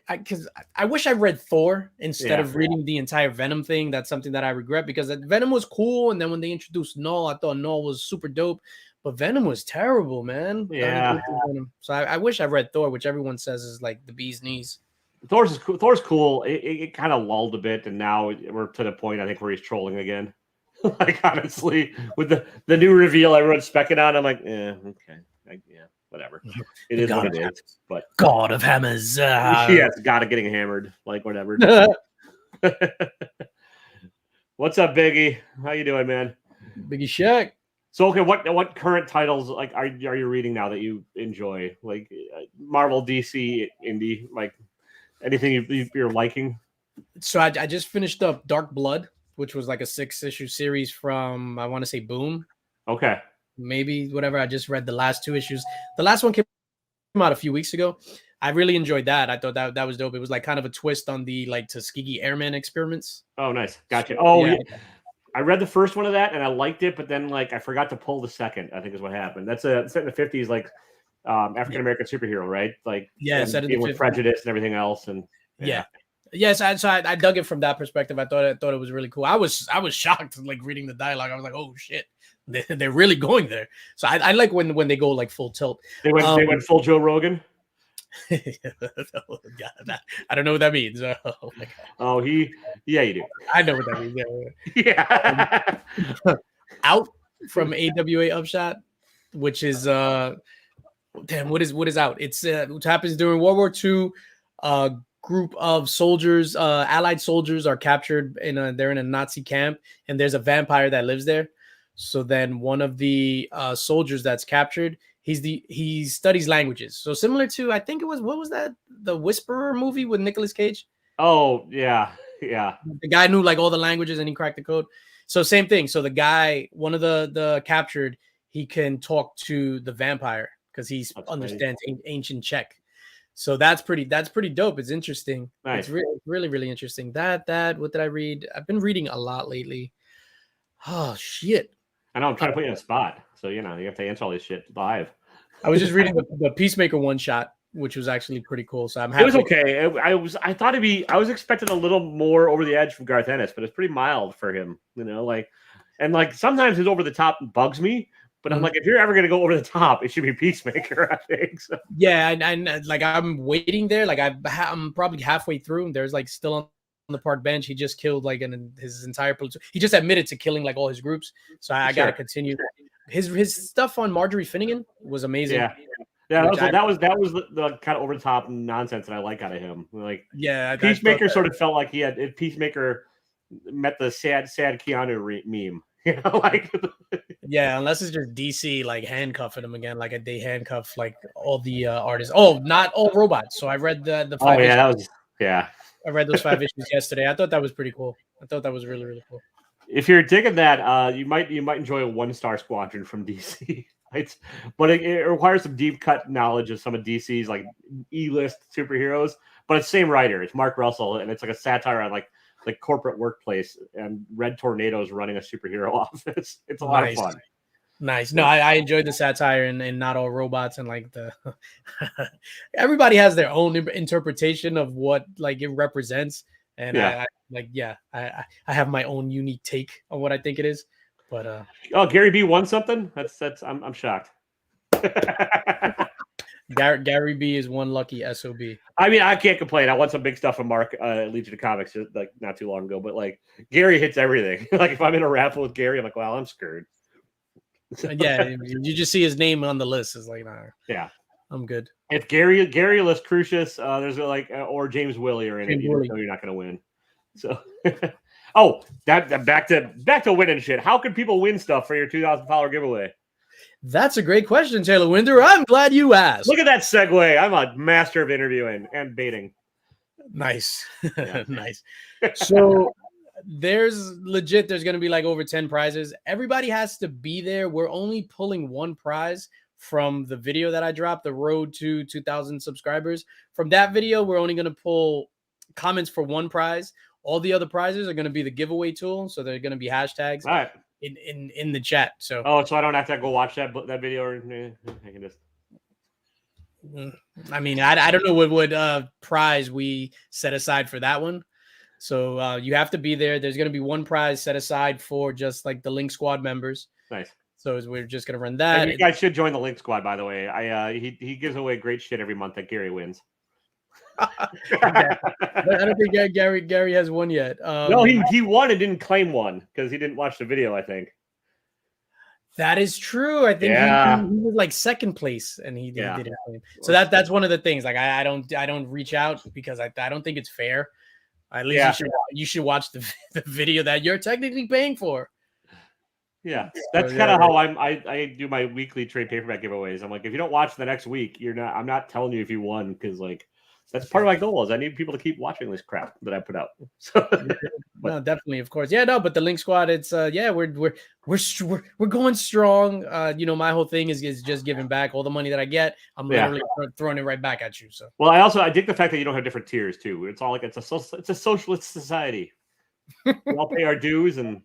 because I wish I read Thor instead of reading the entire Venom thing. That's something that I regret, because Venom was cool, and then when they introduced Null, I thought Null was super dope. But Venom was terrible, man. Yeah. So I wish I read Thor, which everyone says is like the bee's knees. Thor's cool. It kind of lulled a bit, and now we're to the point, I think, where he's trolling again. Like, honestly, with the new reveal, everyone's specking on. I'm like, okay. Whatever. It is what it is. But God of Hammers. Yeah, it's God of getting hammered. Like, whatever. What's up, Biggie? How you doing, man? Biggie Shaq. So, okay, what current titles like are you reading now that you enjoy? Like Marvel, DC, indie, like anything you're liking? So I just finished up Dark Blood, which was like a 6-issue series from, I want to say, Boom. Okay. Maybe whatever. I just read the last 2 issues. The last one came out a few weeks ago. I really enjoyed that. I thought that was dope. It was like kind of a twist on the like Tuskegee Airmen experiments. Oh, nice. Gotcha. So, oh, yeah. I read the first one of that and I liked it, but then like I forgot to pull the second, I think is what happened. That's set in the 50s, like African American superhero, right? Like set in the with prejudice and everything else. And yes, I dug it from that perspective. I thought it was really cool. I was shocked like reading the dialogue. I was like, oh shit, they're really going there. So I like when they go like full tilt. They went full Joe Rogan. Oh, God, I don't know what that means. Oh my God. Oh, you do. I know what that means. Yeah. Out from AWA Upshot, which is what is out? It's what happens during World War II. Group of soldiers, Allied soldiers, are captured they're in a Nazi camp, and there's a vampire that lives there. So then one of the soldiers that's captured, he studies languages. So similar to, I think it was, what was that? The Whisperer movie with Nicolas Cage? Oh, yeah. Yeah. The guy knew like all the languages and he cracked the code. So same thing. So the guy, one of the captured, he can talk to the vampire because he understands ancient Czech. So that's pretty dope. It's interesting. Nice. It's really, really interesting. What did I read? I've been reading a lot lately. Oh shit. I know I'm trying to put you in a spot. So, you have to answer all this shit live. I was just reading the Peacemaker one shot, which was actually pretty cool. So I'm happy. It was okay. I was expecting a little more over the edge from Garth Ennis, but it's pretty mild for him, and sometimes his over the top bugs me, but I'm like, if you're ever going to go over the top, it should be Peacemaker, I think. So. Yeah. And like, I'm waiting there. Like I'm probably halfway through, and there's like still on the park bench. He just killed like his entire platoon. He just admitted to killing like all his groups. So I got to continue. His stuff on Marjorie Finnegan was amazing. Yeah, that was the kind of over the top nonsense that I like out of him. Like, Peacemaker sort of felt like Peacemaker met the sad Keanu meme. Unless it's just DC like handcuffing him again, like they handcuff like all the artists. Oh, not all robots. So I read the 5 issues. I read those 5 issues yesterday. I thought that was pretty cool. I thought that was really, really cool. If you're digging that, you might enjoy a 1-star Squadron from DC. But it requires some deep cut knowledge of some of DC's like E-list superheroes. But it's the same writer. It's Mark Russell, and it's like a satire on like corporate workplace and red tornadoes running a superhero office. It's a lot of fun. Nice. No, I enjoyed the satire and not all robots, and like everybody has their own interpretation of what like it represents. And I have my own unique take on what I think it is. But Gary B won something? That's I'm shocked. Gary B is one lucky SOB. I mean, I can't complain. I won some big stuff from Mark Legion of Comics like not too long ago, but like Gary hits everything. Like if I'm in a raffle with Gary, I'm like, well, I'm screwed. Yeah, you just see his name on the list. It's like, nah, Yeah, I'm good. if Gary Les Crucius, there's like or James Willie are in it, James you Willie. know you're not going to win. So, oh, that back to winning shit. How can people win stuff for your 2,000 follower giveaway? That's a great question, Taylor Winder. I'm glad you asked. Look at that segue. I'm a master of interviewing and baiting. Nice. Yeah. Nice. So there's going to be like over 10 prizes. Everybody has to be there. We're only pulling one prize from the video that I dropped, the road to 2,000 subscribers. From that video, we're only going to pull comments for one prize. All the other prizes are going to be the giveaway tool. So they're going to be hashtags All right. in the chat. So so I don't have to go watch that video, or I can just. I mean, I don't know what prize we set aside for that one. So you have to be there. There's going to be one prize set aside for just like the Linx Squad members. Nice. So we're just going to run that. And you guys should join the Linx Squad, by the way. He gives away great shit every month that Gary wins. I don't think Gary has one yet. No, he won and didn't claim one because he didn't watch the video, I think. That is true. I think he was like second place and he didn't claim. So that's one of the things. Like I don't reach out because I don't think it's fair. At least you should watch the video that you're technically paying for. Yeah, that's kind of how I do my weekly trade paperback giveaways. I'm like, if you don't watch the next week, I'm not telling you if you won because like that's part of my goal is I need people to keep watching this crap that I put out. So, no, definitely, of course, but the Linx Squad, it's we're going strong. My whole thing is just giving back all the money that I get. I'm literally throwing it right back at you. So, well, I dig the fact that you don't have different tiers too. It's all like it's a socialist society. We all pay our dues and.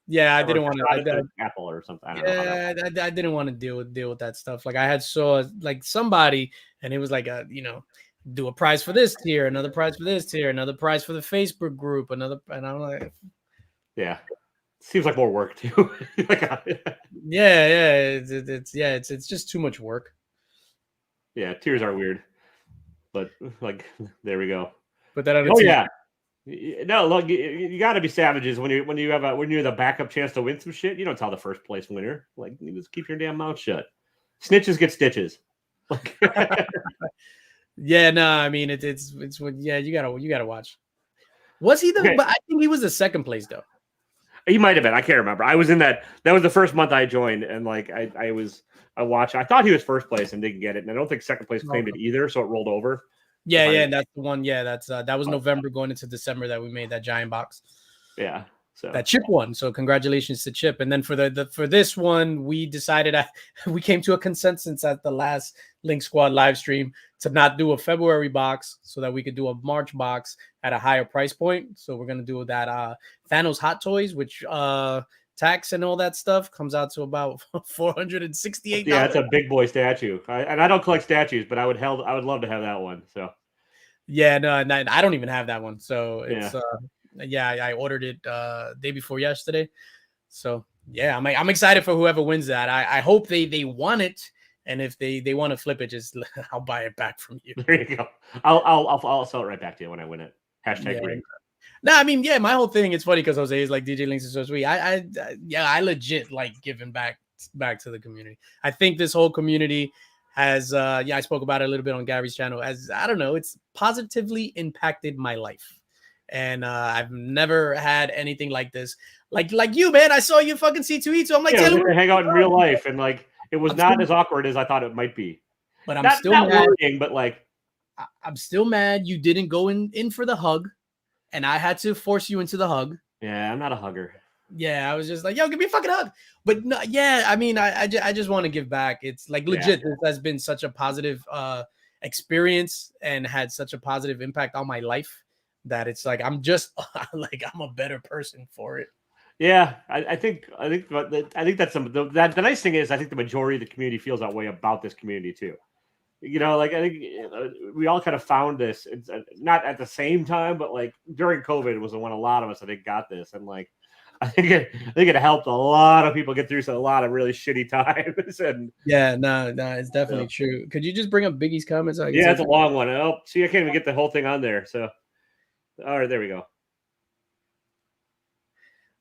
Yeah, I didn't want to Apple or something. I didn't want to deal with that stuff. Like I had saw like somebody, and it was like do a prize for this tier, another prize for this tier, another prize for the Facebook group, and I'm like, yeah, seems like more work too. It's just too much work. Yeah, tiers are weird, but like there we go. But then no, look, you got to be savages when you're the backup chance to win some shit. You don't tell the first place winner. Like, you just keep your damn mouth shut. Snitches get stitches. Yeah, no, I mean it's you gotta watch. Was he the? But I think he was the second place though. He might have been. I can't remember. I was in that. That was the first month I joined, and like I watched. I thought he was first place and didn't get it, and I don't think second place claimed it either, so it rolled over. Yeah, and that's the one. Yeah, that was November going into December that we made that giant box. Yeah, so that Chip won. So congratulations to Chip. And then for for this one, we decided we came to a consensus at the last Linx Squad live stream to not do a February box so that we could do a March box at a higher price point. So we're gonna do that Thanos Hot Toys, which tax and all that stuff comes out to about $468. Yeah, it's a big boy statue. I don't collect statues, but I would love to have that one. So yeah, no, I don't even have that one. So it's I ordered it day before yesterday. So yeah, I'm excited for whoever wins that. I hope they want it, and if they want to flip it, just I'll buy it back from you. There you go. I'll sell it right back to you when I win it. Hashtag green. No, I mean, my whole thing, it's funny because Jose is like, DJ Linx is so sweet. I legit like giving back to the community. I think this whole community has, I spoke about it a little bit on Gary's channel, as, I don't know, it's positively impacted my life. And I've never had anything like this. Like you, man, I saw you fucking C2E2. I'm like, Taylor, hang out in real life. And like, it was not as awkward as I thought it might be. But I'm still mad. Worrying, but like, I'm still mad you didn't go in for the hug. And I had to force you into the hug. Yeah, I'm not a hugger. Yeah, I was just like, yo, give me a fucking hug. But no, yeah, I mean, I just want to give back. It's like legit. This has been such a positive experience and had such a positive impact on my life that it's like I'm just like I'm a better person for it. Yeah, I think that's the nice thing is I think the majority of the community feels that way about this community too. You know, like I think we all kind of found this. It's not at the same time, but like during COVID was when a lot of us I think got this, and like I think it helped a lot of people get through a lot of really shitty times. And no, it's definitely true. Could you just bring up Biggie's comments? Yeah, it's a long one. Oh, see, I can't even get the whole thing on there. So, all right, there we go.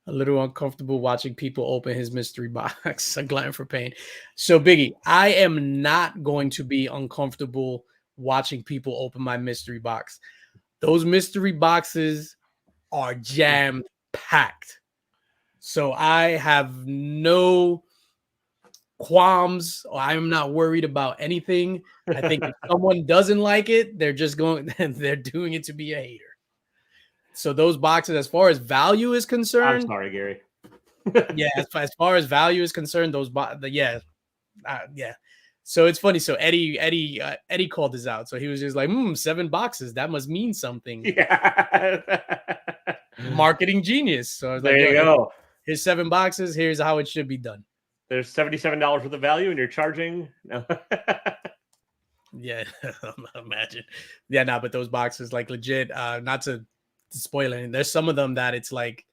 A little uncomfortable watching people open his mystery box. A glutton for pain. So, Biggie, I am not going to be uncomfortable watching people open my mystery box. Those mystery boxes are jam packed. So I have no qualms. I'm not worried about anything. I think if someone doesn't like it, they're just going, they're doing it to be a hater. So those boxes, as far as value is I'm concerned, sorry, Gary. yeah, as far as value is concerned, yeah. So it's funny. So Eddie called this out. So he was just like, 7 boxes. That must mean something. Yeah. Marketing genius. So I was There like, you go. Here's 7 boxes. Here's how it should be done. There's $77 worth of value, and you're charging. No. Yeah, imagine. Yeah, no, but those boxes, like legit, not to spoil it. There's some of them that it's like,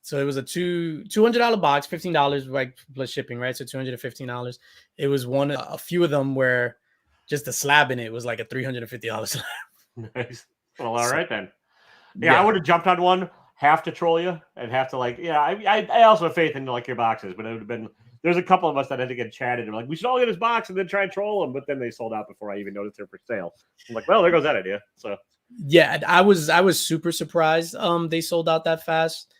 so it was a $200 box, $15 like plus shipping, right? So $215. It was a few of them where just the slab in it was like a $350 slab. Nice. Well, all right then. Yeah, I would have jumped on one, half to troll you, and have to I also have faith in like your boxes, but it would have been. There's a couple of us that had to get chatted and like, we should all get his box and then try and troll them, but then they sold out before I even noticed they're for sale. I'm like, well, there goes that idea. So yeah, I was super surprised. They sold out that fast.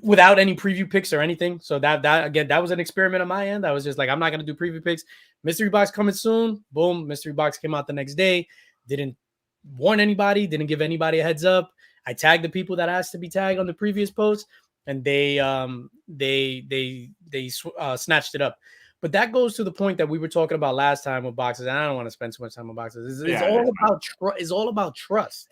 Without any preview picks or anything. So that was an experiment on my end. I was just like, I'm not gonna do preview picks. Mystery box coming soon. Boom, mystery box came out the next day. Didn't warn anybody, didn't give anybody a heads up. I tagged the people that asked to be tagged on the previous post, and they snatched it up. But that goes to the point that we were talking about last time with boxes. And I don't want to spend too much time on boxes. It's all about trust.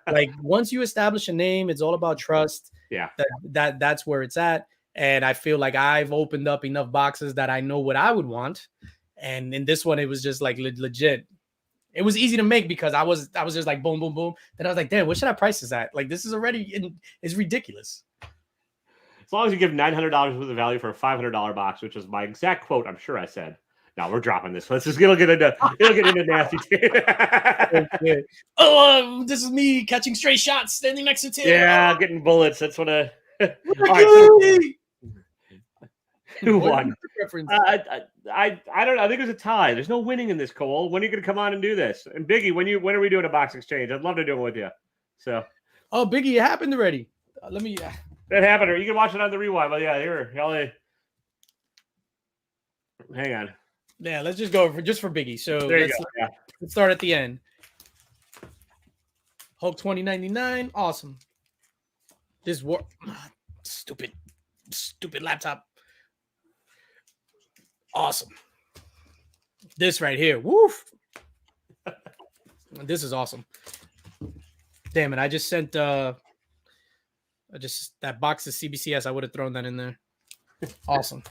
Like once you establish a name, it's all about trust. Yeah, that's where it's at. And I feel like I've opened up enough boxes that I know what I would want. And in this one, it was just like legit. It was easy to make because I was just like boom, boom, boom. Then I was like, damn, what should I price this at? Like this is already it's ridiculous. As long as you give $900 worth of value for a $500 box, which is my exact quote, I'm sure I said. No, we're dropping this. It'll get into nasty. Oh, this is me catching stray shots, standing next to Taylor. Yeah, getting bullets. That's what a. Who won? I don't know. I think it was a tie. There's no winning in this, Cole. When are you going to come on and do this? And Biggie, when are we doing a box exchange? I'd love to do it with you. So. Oh, Biggie, it happened already. Let me. That happened, or you can watch it on the rewind. But yeah, here, hang on. Yeah, let's just go for Biggie. So let's start at the end. Hulk 2099, awesome. This stupid laptop. Awesome. This right here, woof. This is awesome. Damn it! I just sent that box of CBCS. I would have thrown that in there. Awesome.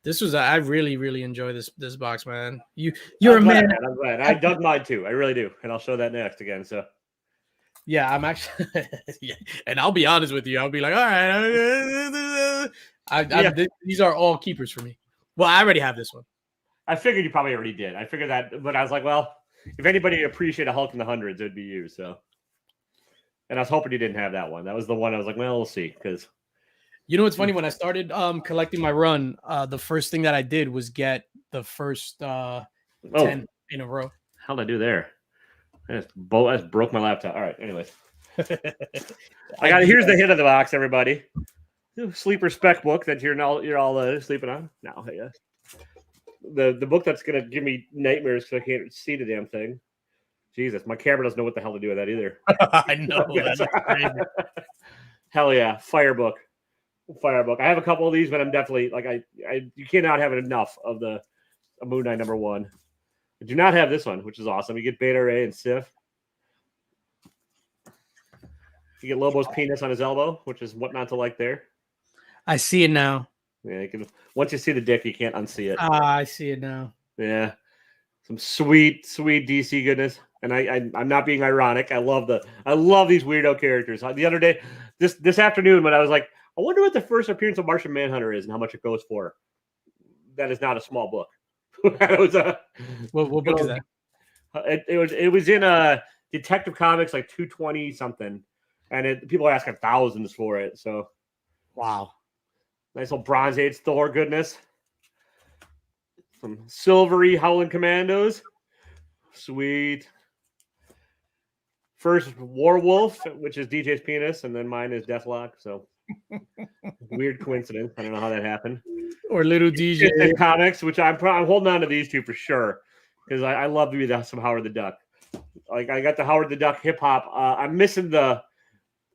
This was I really enjoy this box, man. You're a man. I'm glad. I dug mine too. I really do, and I'll show that next again. So. Yeah, I'm actually, yeah. And I'll be honest with you. I'll be like, all right, these are all keepers for me. Well, I already have this one. I figured you probably already did. I figured that, but I was like, well, if anybody appreciated a Hulk in the hundreds, it'd be you. So, and I was hoping you didn't have that one. That was the one I was like, well, we'll see. Because, you know, what's funny, when I started collecting my run, the first thing that I did was get the first 10 in a row. How'd I do there? I just broke my laptop. All right. Anyways, here's the hit of the box, everybody. Sleeper spec book that you're all sleeping on. No, yeah. The book that's gonna give me nightmares because I can't see the damn thing. Jesus, my camera doesn't know what the hell to do with that either. I know. That's crazy. Hell yeah, Firebook. I have a couple of these, but I'm definitely you cannot have enough of the Moon Knight #1. I do not have this one, which is awesome. You get Beta Ray and Sif. You get Lobo's penis on his elbow, which is what not to like there. I see it now. Yeah, once you see the dick, you can't unsee it. I see it now. Yeah, some sweet DC goodness. And I'm not being ironic. I love these weirdo characters. The other day, this afternoon, when I was like, I wonder what the first appearance of Martian Manhunter is and how much it goes for. That is not a small book. It was what book is that? It was in Detective Comics, like 220 something. and people are asking thousands for it. So Wow. nice little Bronze Age Thor goodness. Some silvery Howling Commandos. Sweet. First Warwolf, which is DJ's penis, and then mine is Deathlock. So weird coincidence. I don't know how that happened. Or little DJ in comics, which I'm holding on to these two for sure because I love to be some Howard the Duck. Like I got the Howard the Duck hip hop. I'm missing the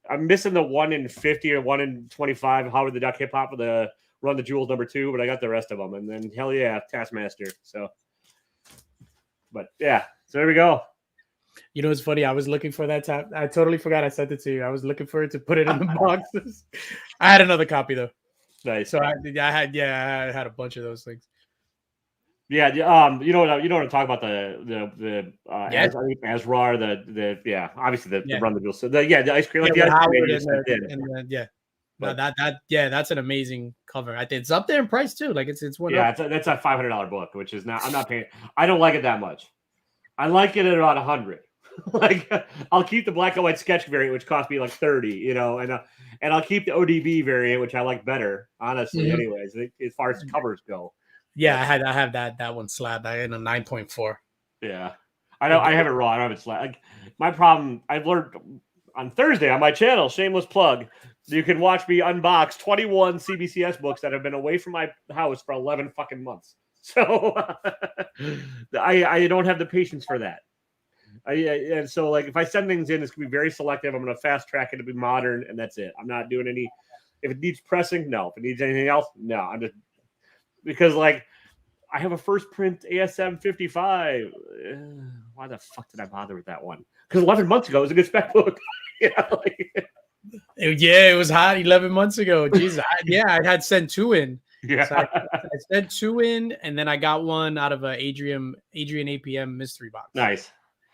1 in 50 or 1 in 25 Howard the Duck hip hop with the Run the Jewels #2, but I got the rest of them. And then hell yeah, Taskmaster. So, but yeah, so there we go. You know, it's funny. I was looking for that tab. I totally forgot I sent it to you. I was looking for it to put it in the boxes. I had another copy though. Nice. So I had a bunch of those things. Yeah. You know what I'm talking about Azrar, obviously the Run the Jewels. So the ice cream, like the ice cream. But that's an amazing cover. I think it's up there in price too. Like it's one. Yeah, that's a $500 book, which is not. I'm not paying. I don't like it that much. I like it at about 100. Like I'll keep the black and white sketch variant, which cost me like 30. You know, and I'll keep the ODB variant, which I like better, honestly. Mm-hmm. Anyways, as far as covers go. Yeah, I have that one slab. I had a 9.4. Yeah, I know. I have it raw. I don't have it slab. Like, my problem, I've learned on Thursday on my channel. Shameless plug. You can watch me unbox 21 CBCS books that have been away from my house for 11 fucking months. So I don't have the patience for that. And so like if I send things in, it's gonna be very selective. I'm gonna fast track it to be modern, and that's it. I'm not doing any. If it needs pressing, no. If it needs anything else, no. I'm just because like I have a first print ASM 55. Why the fuck did I bother with that one? Because 11 months ago it was a good spec book. Yeah, it was hot 11 months ago. Jesus, I had sent 2 in. Yeah, so I sent 2 in, and then I got one out of a Adrian APM mystery box. Nice.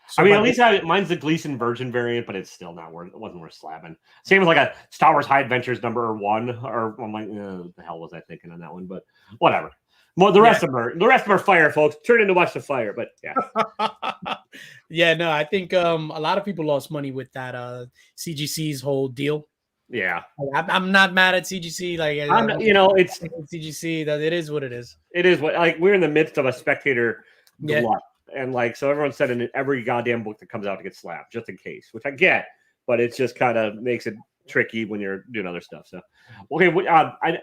So I mean, at least mine's the Gleason Virgin variant, but it's still not worth. It wasn't worth slabbing. Same with like a Star Wars High Adventures #1, or I'm like, what the hell was I thinking on that one? But whatever. Well, the rest of them are fire, folks. Turn in to watch the fire, but yeah. Yeah, no, I think a lot of people lost money with that CGC's whole deal. Yeah, I'm not mad at CGC. Like, it's CGC. That it is what it is. It is what like we're in the midst of a spectator glut, and like so everyone's sending every goddamn book that comes out to get slapped just in case, which I get, but it just kind of makes it tricky when you're doing other stuff. So, okay,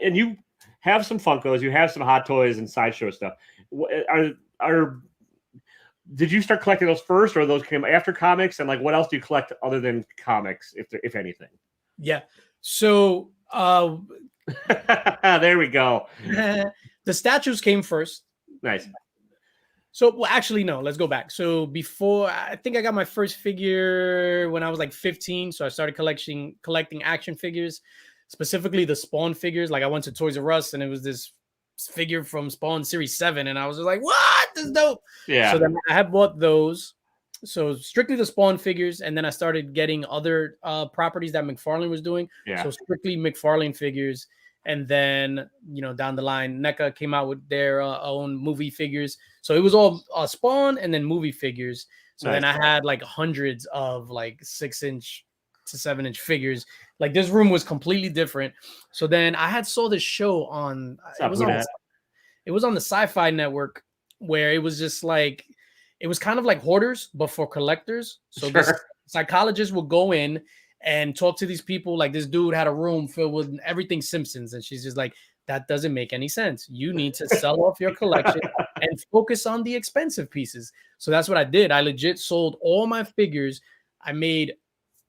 and you have some Funkos, you have some Hot Toys and Sideshow stuff. Did you start collecting those first, or those came after comics? And like, what else do you collect other than comics, if anything? Yeah. So there we go. The statues came first. Nice. So, well, actually, no, let's go back. So before, I think I got my first figure when I was like 15. So I started collecting action figures, specifically the Spawn figures. Like I went to Toys R Us and it was this figure from Spawn Series 7. And I was just like, what? This is dope. Yeah. So then I had bought those. So strictly the Spawn figures. And then I started getting other properties that McFarlane was doing. Yeah. So strictly McFarlane figures. And then, down the line, NECA came out with their own movie figures. So it was all Spawn and then movie figures. So then I had like hundreds of like 6-inch to 7-inch figures. Like this room was completely different. So then I saw this show on it was on the Sci-Fi Network where it was just like it was kind of like Hoarders, but for collectors. So this psychologist would go in and talk to these people. Like this dude had a room filled with everything Simpsons. And she's just like, that doesn't make any sense. You need to sell off your collection and focus on the expensive pieces. So that's what I did. I legit sold all my figures. I made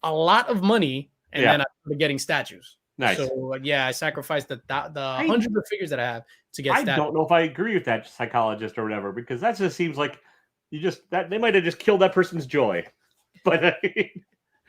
a lot of money and then I started getting statues. Nice. So I sacrificed the hundreds of figures that I have to get statues. I don't know if I agree with that psychologist or whatever, because that just seems like they might have just killed that person's joy. But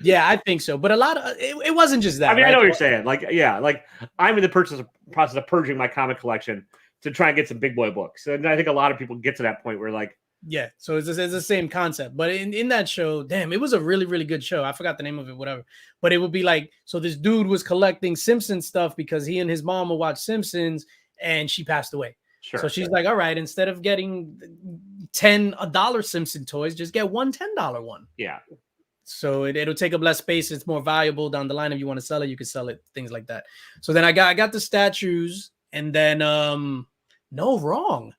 yeah, I think so. But a lot of it wasn't just that. I mean, right? I know what you're saying. Like I'm in the process of purging my comic collection to try and get some big boy books. And I think a lot of people get to that point where like, yeah, so it's the same concept. But in that show, damn, it was a really, really good show. I forgot the name of it, whatever. But it would be like, so this dude was collecting Simpsons stuff because he and his mom would watch Simpsons and she passed away. Sure. So she's like, all right, instead of getting $10 Simpson toys, just get one $10 one. Yeah. So it'll take up less space. It's more valuable down the line. If you want to sell it, you can sell it, things like that. So then I got the statues, and then no, wrong.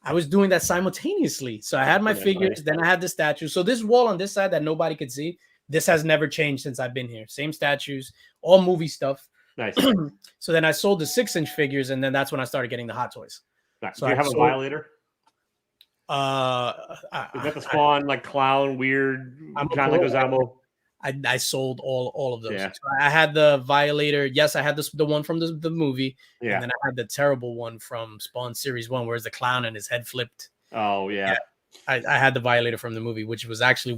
I was doing that simultaneously. So I had my figures, then I had the statues. So this wall on this side that nobody could see, this has never changed since I've been here. Same statues, all movie stuff. Nice. So then I sold the 6-inch figures, and then that's when I started getting the Hot Toys. Nice. So do you have a Violator? Is that the Spawn, like clown, weird, John Leguizamo? I sold all of those. Yeah. So I had the Violator. Yes, I had the one from the movie. Yeah. And then I had the terrible one from Spawn Series 1, where it's the clown and his head flipped. Oh, yeah. I had the Violator from the movie, which was actually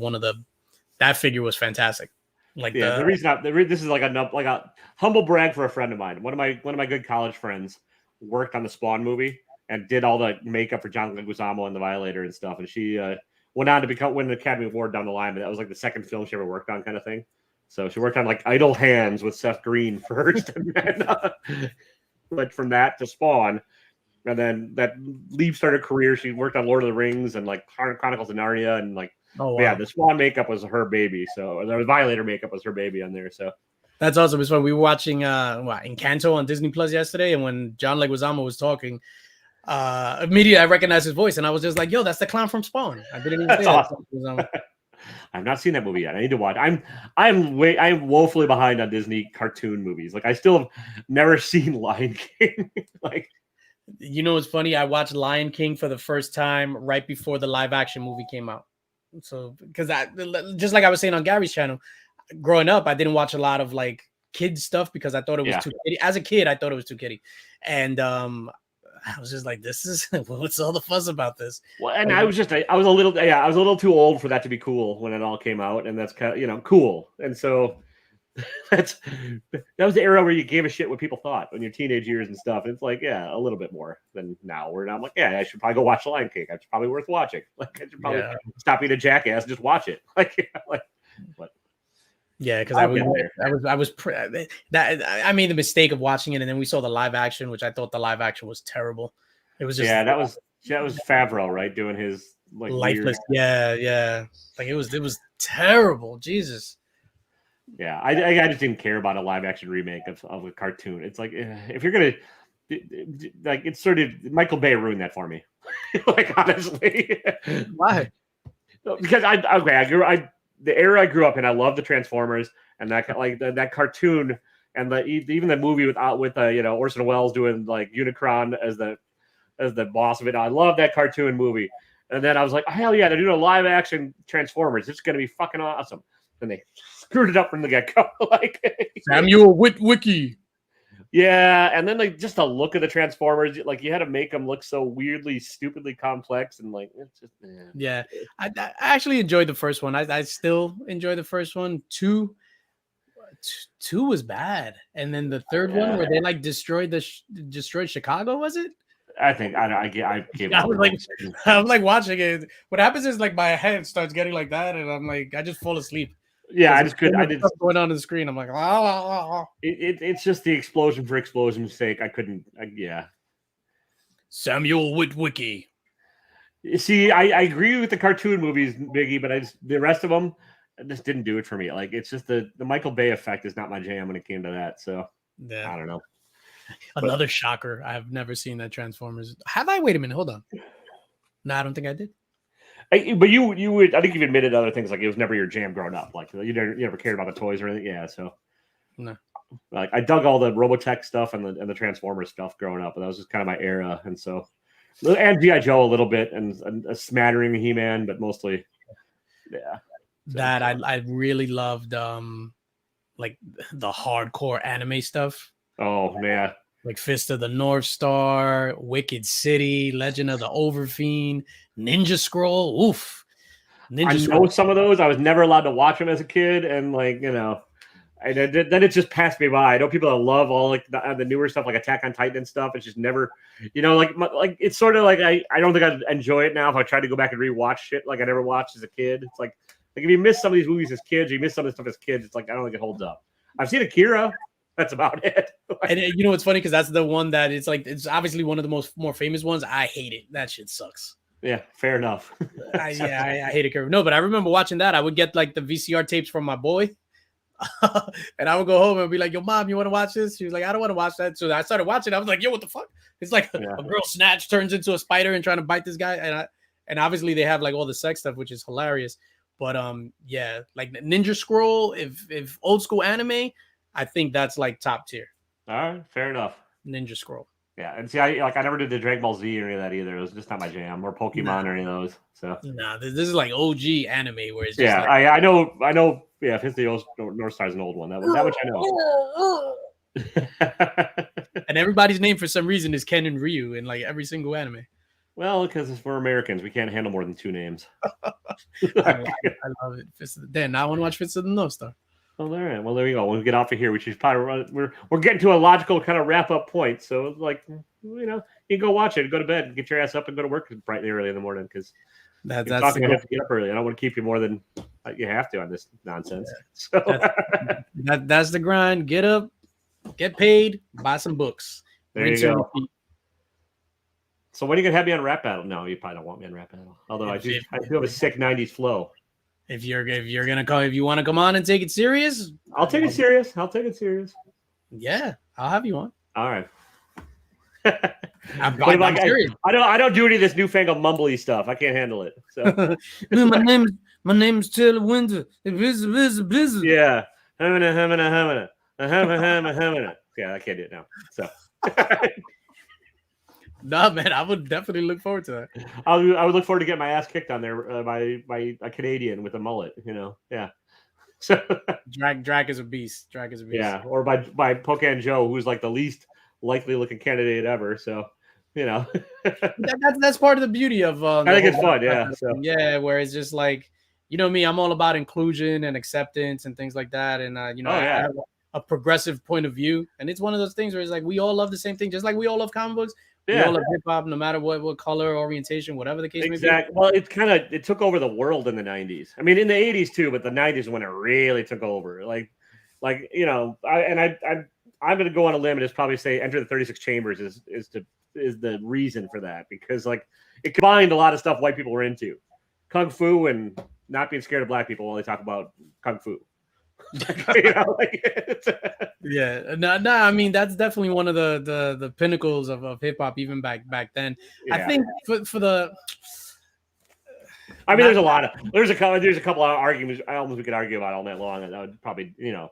that figure was fantastic. Like the reason this is like a humble brag for a friend of mine. One of my good college friends worked on the Spawn movie and did all the makeup for John Leguizamo and the Violator and stuff. And she went on to win an Academy Award down the line, but that was like the second film she ever worked on, kind of thing. So she worked on like Idle Hands with Seth Green first, and then went from that to Spawn. And then that started her career. She worked on Lord of the Rings and like Chronicles of Narnia, and like yeah, the Spawn makeup was her baby. So the Violator makeup was her baby on there. So that's awesome. It's when we were watching Encanto on Disney Plus yesterday, and when John Leguizamo was talking, immediately I recognized his voice, and I was just like, "Yo, that's the clown from Spawn." I didn't even say awesome. I've not seen that movie yet. I need to watch. I'm woefully behind on Disney cartoon movies. Like I still have never seen Lion King. Like, you know, it's funny. I watched Lion King for the first time right before the live action movie came out. So because just like I was saying on Gary's channel, growing up, I didn't watch a lot of like kids stuff because I thought it was too kiddie. As a kid, I thought it was too kiddie, and I was just like, "This is what's all the fuss about this?" Well, and I was a little too old for that to be cool when it all came out, and that's kind of cool. And so that was the era where you gave a shit what people thought when your teenage years and stuff. It's like a little bit more than now. Where now I'm like, I should probably go watch The Lion King. It's probably worth watching. Like I should probably stop being a jackass and just watch it. But. Yeah, because I made the mistake of watching it, and then we saw the live action, which I thought the live action was terrible. It was just that was Favreau, right, doing his like lifeless. Weird... like it was terrible. Jesus. Yeah, I just didn't care about a live action remake of a cartoon. It's like if you're gonna like, it's sort of Michael Bay ruined that for me. Like honestly, why? Because the era I grew up in, I love the Transformers and that cartoon and even the movie with Orson Welles doing like Unicron as the boss of it. I love that cartoon movie. And then I was like, hell yeah, they're doing a live action Transformers. It's gonna be fucking awesome. And they screwed it up from the get-go. Like Samuel Witwicky. Yeah, and then like just the look of the Transformers, like you had to make them look so weirdly, stupidly complex, and like it's just I actually enjoyed the first one. I still enjoy the first one. Two was bad, and then the third one where they like destroyed Chicago, was it? I think I gave. I was like watching it. What happens is like my head starts getting like that, and I'm like I just fall asleep. Yeah, I just couldn't. I did going on the screen. I'm like, It's just the explosion for explosion's sake. I couldn't. Samuel Witwicky. See, I agree with the cartoon movies, Biggie, but the rest of them just didn't do it for me. Like it's just the Michael Bay effect is not my jam when it came to that. So I don't know. Another shocker. I have never seen that Transformers. Have I? Wait a minute. Hold on. No, I don't think I did. But you would. I think you've admitted other things like it was never your jam growing up. Like you never cared about the toys or anything. Yeah, so no. Like I dug all the Robotech stuff and the Transformers stuff growing up, and that was just kind of my era. And so, and GI Joe a little bit, and a smattering of He-Man, but mostly, yeah. So, that I really loved, like the hardcore anime stuff. Oh yeah. Like Fist of the North Star, Wicked City, Legend of the Overfiend, Ninja Scroll. Oof. I know some of those. I was never allowed to watch them as a kid. And like, then it just passed me by. I know people that love all like the newer stuff, like Attack on Titan and stuff. It's just never, like it's sort of like, I don't think I'd enjoy it now if I tried to go back and rewatch shit like I never watched as a kid. It's like if you miss some of these movies as kids, you miss some of the stuff as kids, it's like, I don't think it holds up. I've seen Akira. That's about it. And it's funny because that's the one that it's like it's obviously one of the more famous ones. I hate it. That shit sucks. Yeah, fair enough. I hate it. No, but I remember watching that. I would get like the VCR tapes from my boy. And I would go home and be like, "Yo, mom, you want to watch this?" She was like, "I don't want to watch that." So I started watching. I was like, "Yo, what the fuck?" It's like a girl snatch turns into a spider and trying to bite this guy, and obviously they have like all the sex stuff, which is hilarious. But yeah, like Ninja Scroll, if old school anime, I think that's like top tier. All right, fair enough. Ninja Scroll. Yeah, and see, I never did the Dragon Ball Z or any of that either. It was just not my jam, or Pokemon or any of those. So this is like OG anime where it's just I know. Yeah, if it's the North Star's an old one. That much I know. And everybody's name for some reason is Ken and Ryu in like every single anime. Well, because we're Americans, we can't handle more than 2 names. I love it. Then I want to watch Fist of the North Star. Oh, all right. Well, there you go. When we get off of here, we should probably we're getting to a logical kind of wrap up point. So, like, you can go watch it, go to bed, get your ass up, and go to work brightly early in the morning because that's I have to get up early. I don't want to keep you more than you have to on this nonsense. So that's the grind. Get up, get paid, buy some books. There you go. So when are you gonna have me on Rap Battle? No, you probably don't want me on Rap Battle. Although I do have a sick '90s flow. If you want to come on and take it serious, I'll take it serious. Yeah, I'll have you on. All right. I'm serious. I don't do any of this newfangled mumbly stuff. I can't handle it. So my name's Taylor Winter. Blizzard. Yeah. Yeah, I can't do it now. So no, man, I would definitely look forward to that. I would look forward to getting my ass kicked on there by a Canadian with a mullet, Yeah. So Drac is a beast. Yeah, or by Pocan Joe, who's like the least likely looking candidate ever. So, that's part of the beauty of. I think it's fun, yeah. So. Yeah, where it's just like, me, I'm all about inclusion and acceptance and things like that, and I have a progressive point of view, and it's one of those things where it's like we all love the same thing, just like we all love comic books. Yeah. We all love hip hop, no matter what color, orientation, whatever the case may be. Exactly. Well, it took over the world in the 90s. I mean, in the 80s too, but the 90s when it really took over. I'm going to go on a limb and just probably say Enter the 36 Chambers is the reason for that, because like it combined a lot of stuff white people were into, kung fu and not being scared of black people while they talk about kung fu. Yeah, no. I mean, that's definitely one of the pinnacles of hip hop, even back then. Yeah. I think for the. I mean, there's a couple of arguments we could argue about all night long, and that would probably Yeah.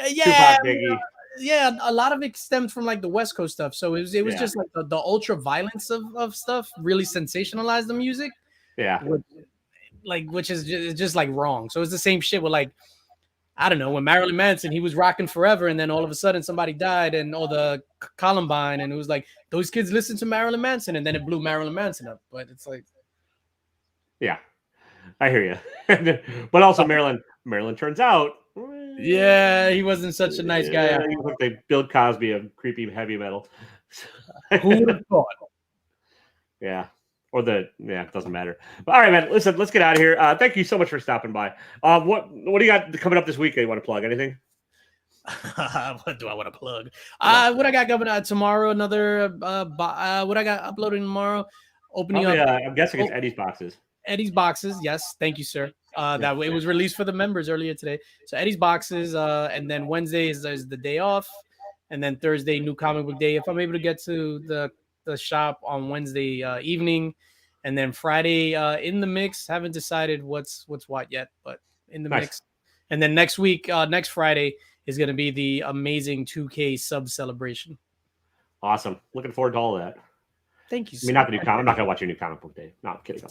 Tupac, Biggie. Yeah, a lot of it stems from like the West Coast stuff. So it was just like the ultra violence of stuff really sensationalized the music. Yeah, which is just like wrong. So it's the same shit with like, I don't know, when Marilyn Manson, he was rocking forever, and then all of a sudden somebody died, and all the Columbine, and it was like those kids listened to Marilyn Manson, and then it blew Marilyn Manson up. But it's like, yeah, I hear you. But also Marilyn turns out, yeah, he wasn't such a nice guy. He looked like Bill Cosby of creepy heavy metal. Who would have thought? Yeah. It doesn't matter. But all right, man. Listen, let's get out of here. Thank you so much for stopping by. What do you got coming up this week that you want to plug? Anything? What do I want to plug? What I got coming out tomorrow? Another what I got uploading tomorrow? Opening up. I'm guessing it's Eddie's boxes. Eddie's boxes. Yes, thank you, sir. That way it was released for the members earlier today. So Eddie's boxes, and then Wednesday is the day off, and then Thursday new comic book day. If I'm able to get to the shop on Wednesday evening, and then Friday in the mix. Haven't decided what's what yet, but in the mix. And then next week, next Friday is going to be the amazing 2K sub celebration. Awesome. Looking forward to all of that. Thank you. I mean, not the new comic. I'm not going to watch your new comic book day. No, I'm kidding.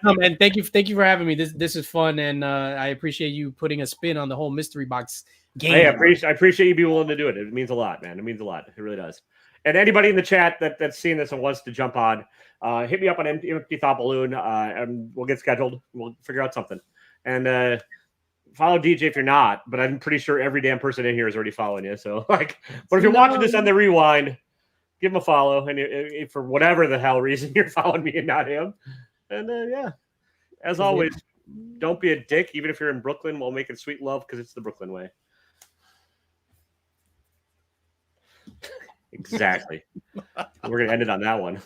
No, man. Thank you for having me. This is fun, and I appreciate you putting a spin on the whole mystery box game. Hey, I appreciate you being willing to do it. It means a lot, man. It means a lot. It really does. And anybody in the chat that's seen this and wants to jump on, hit me up on Empty Thought Balloon, and we'll get scheduled. We'll figure out something. And follow DJ if you're not, but I'm pretty sure every damn person in here is already following you. So, but if you're watching this on the rewind, give him a follow. And if for whatever the hell reason you're following me and not him. And as always, don't be a dick, even if you're in Brooklyn. We'll make it sweet love because it's the Brooklyn way. Exactly. We're going to end it on that one.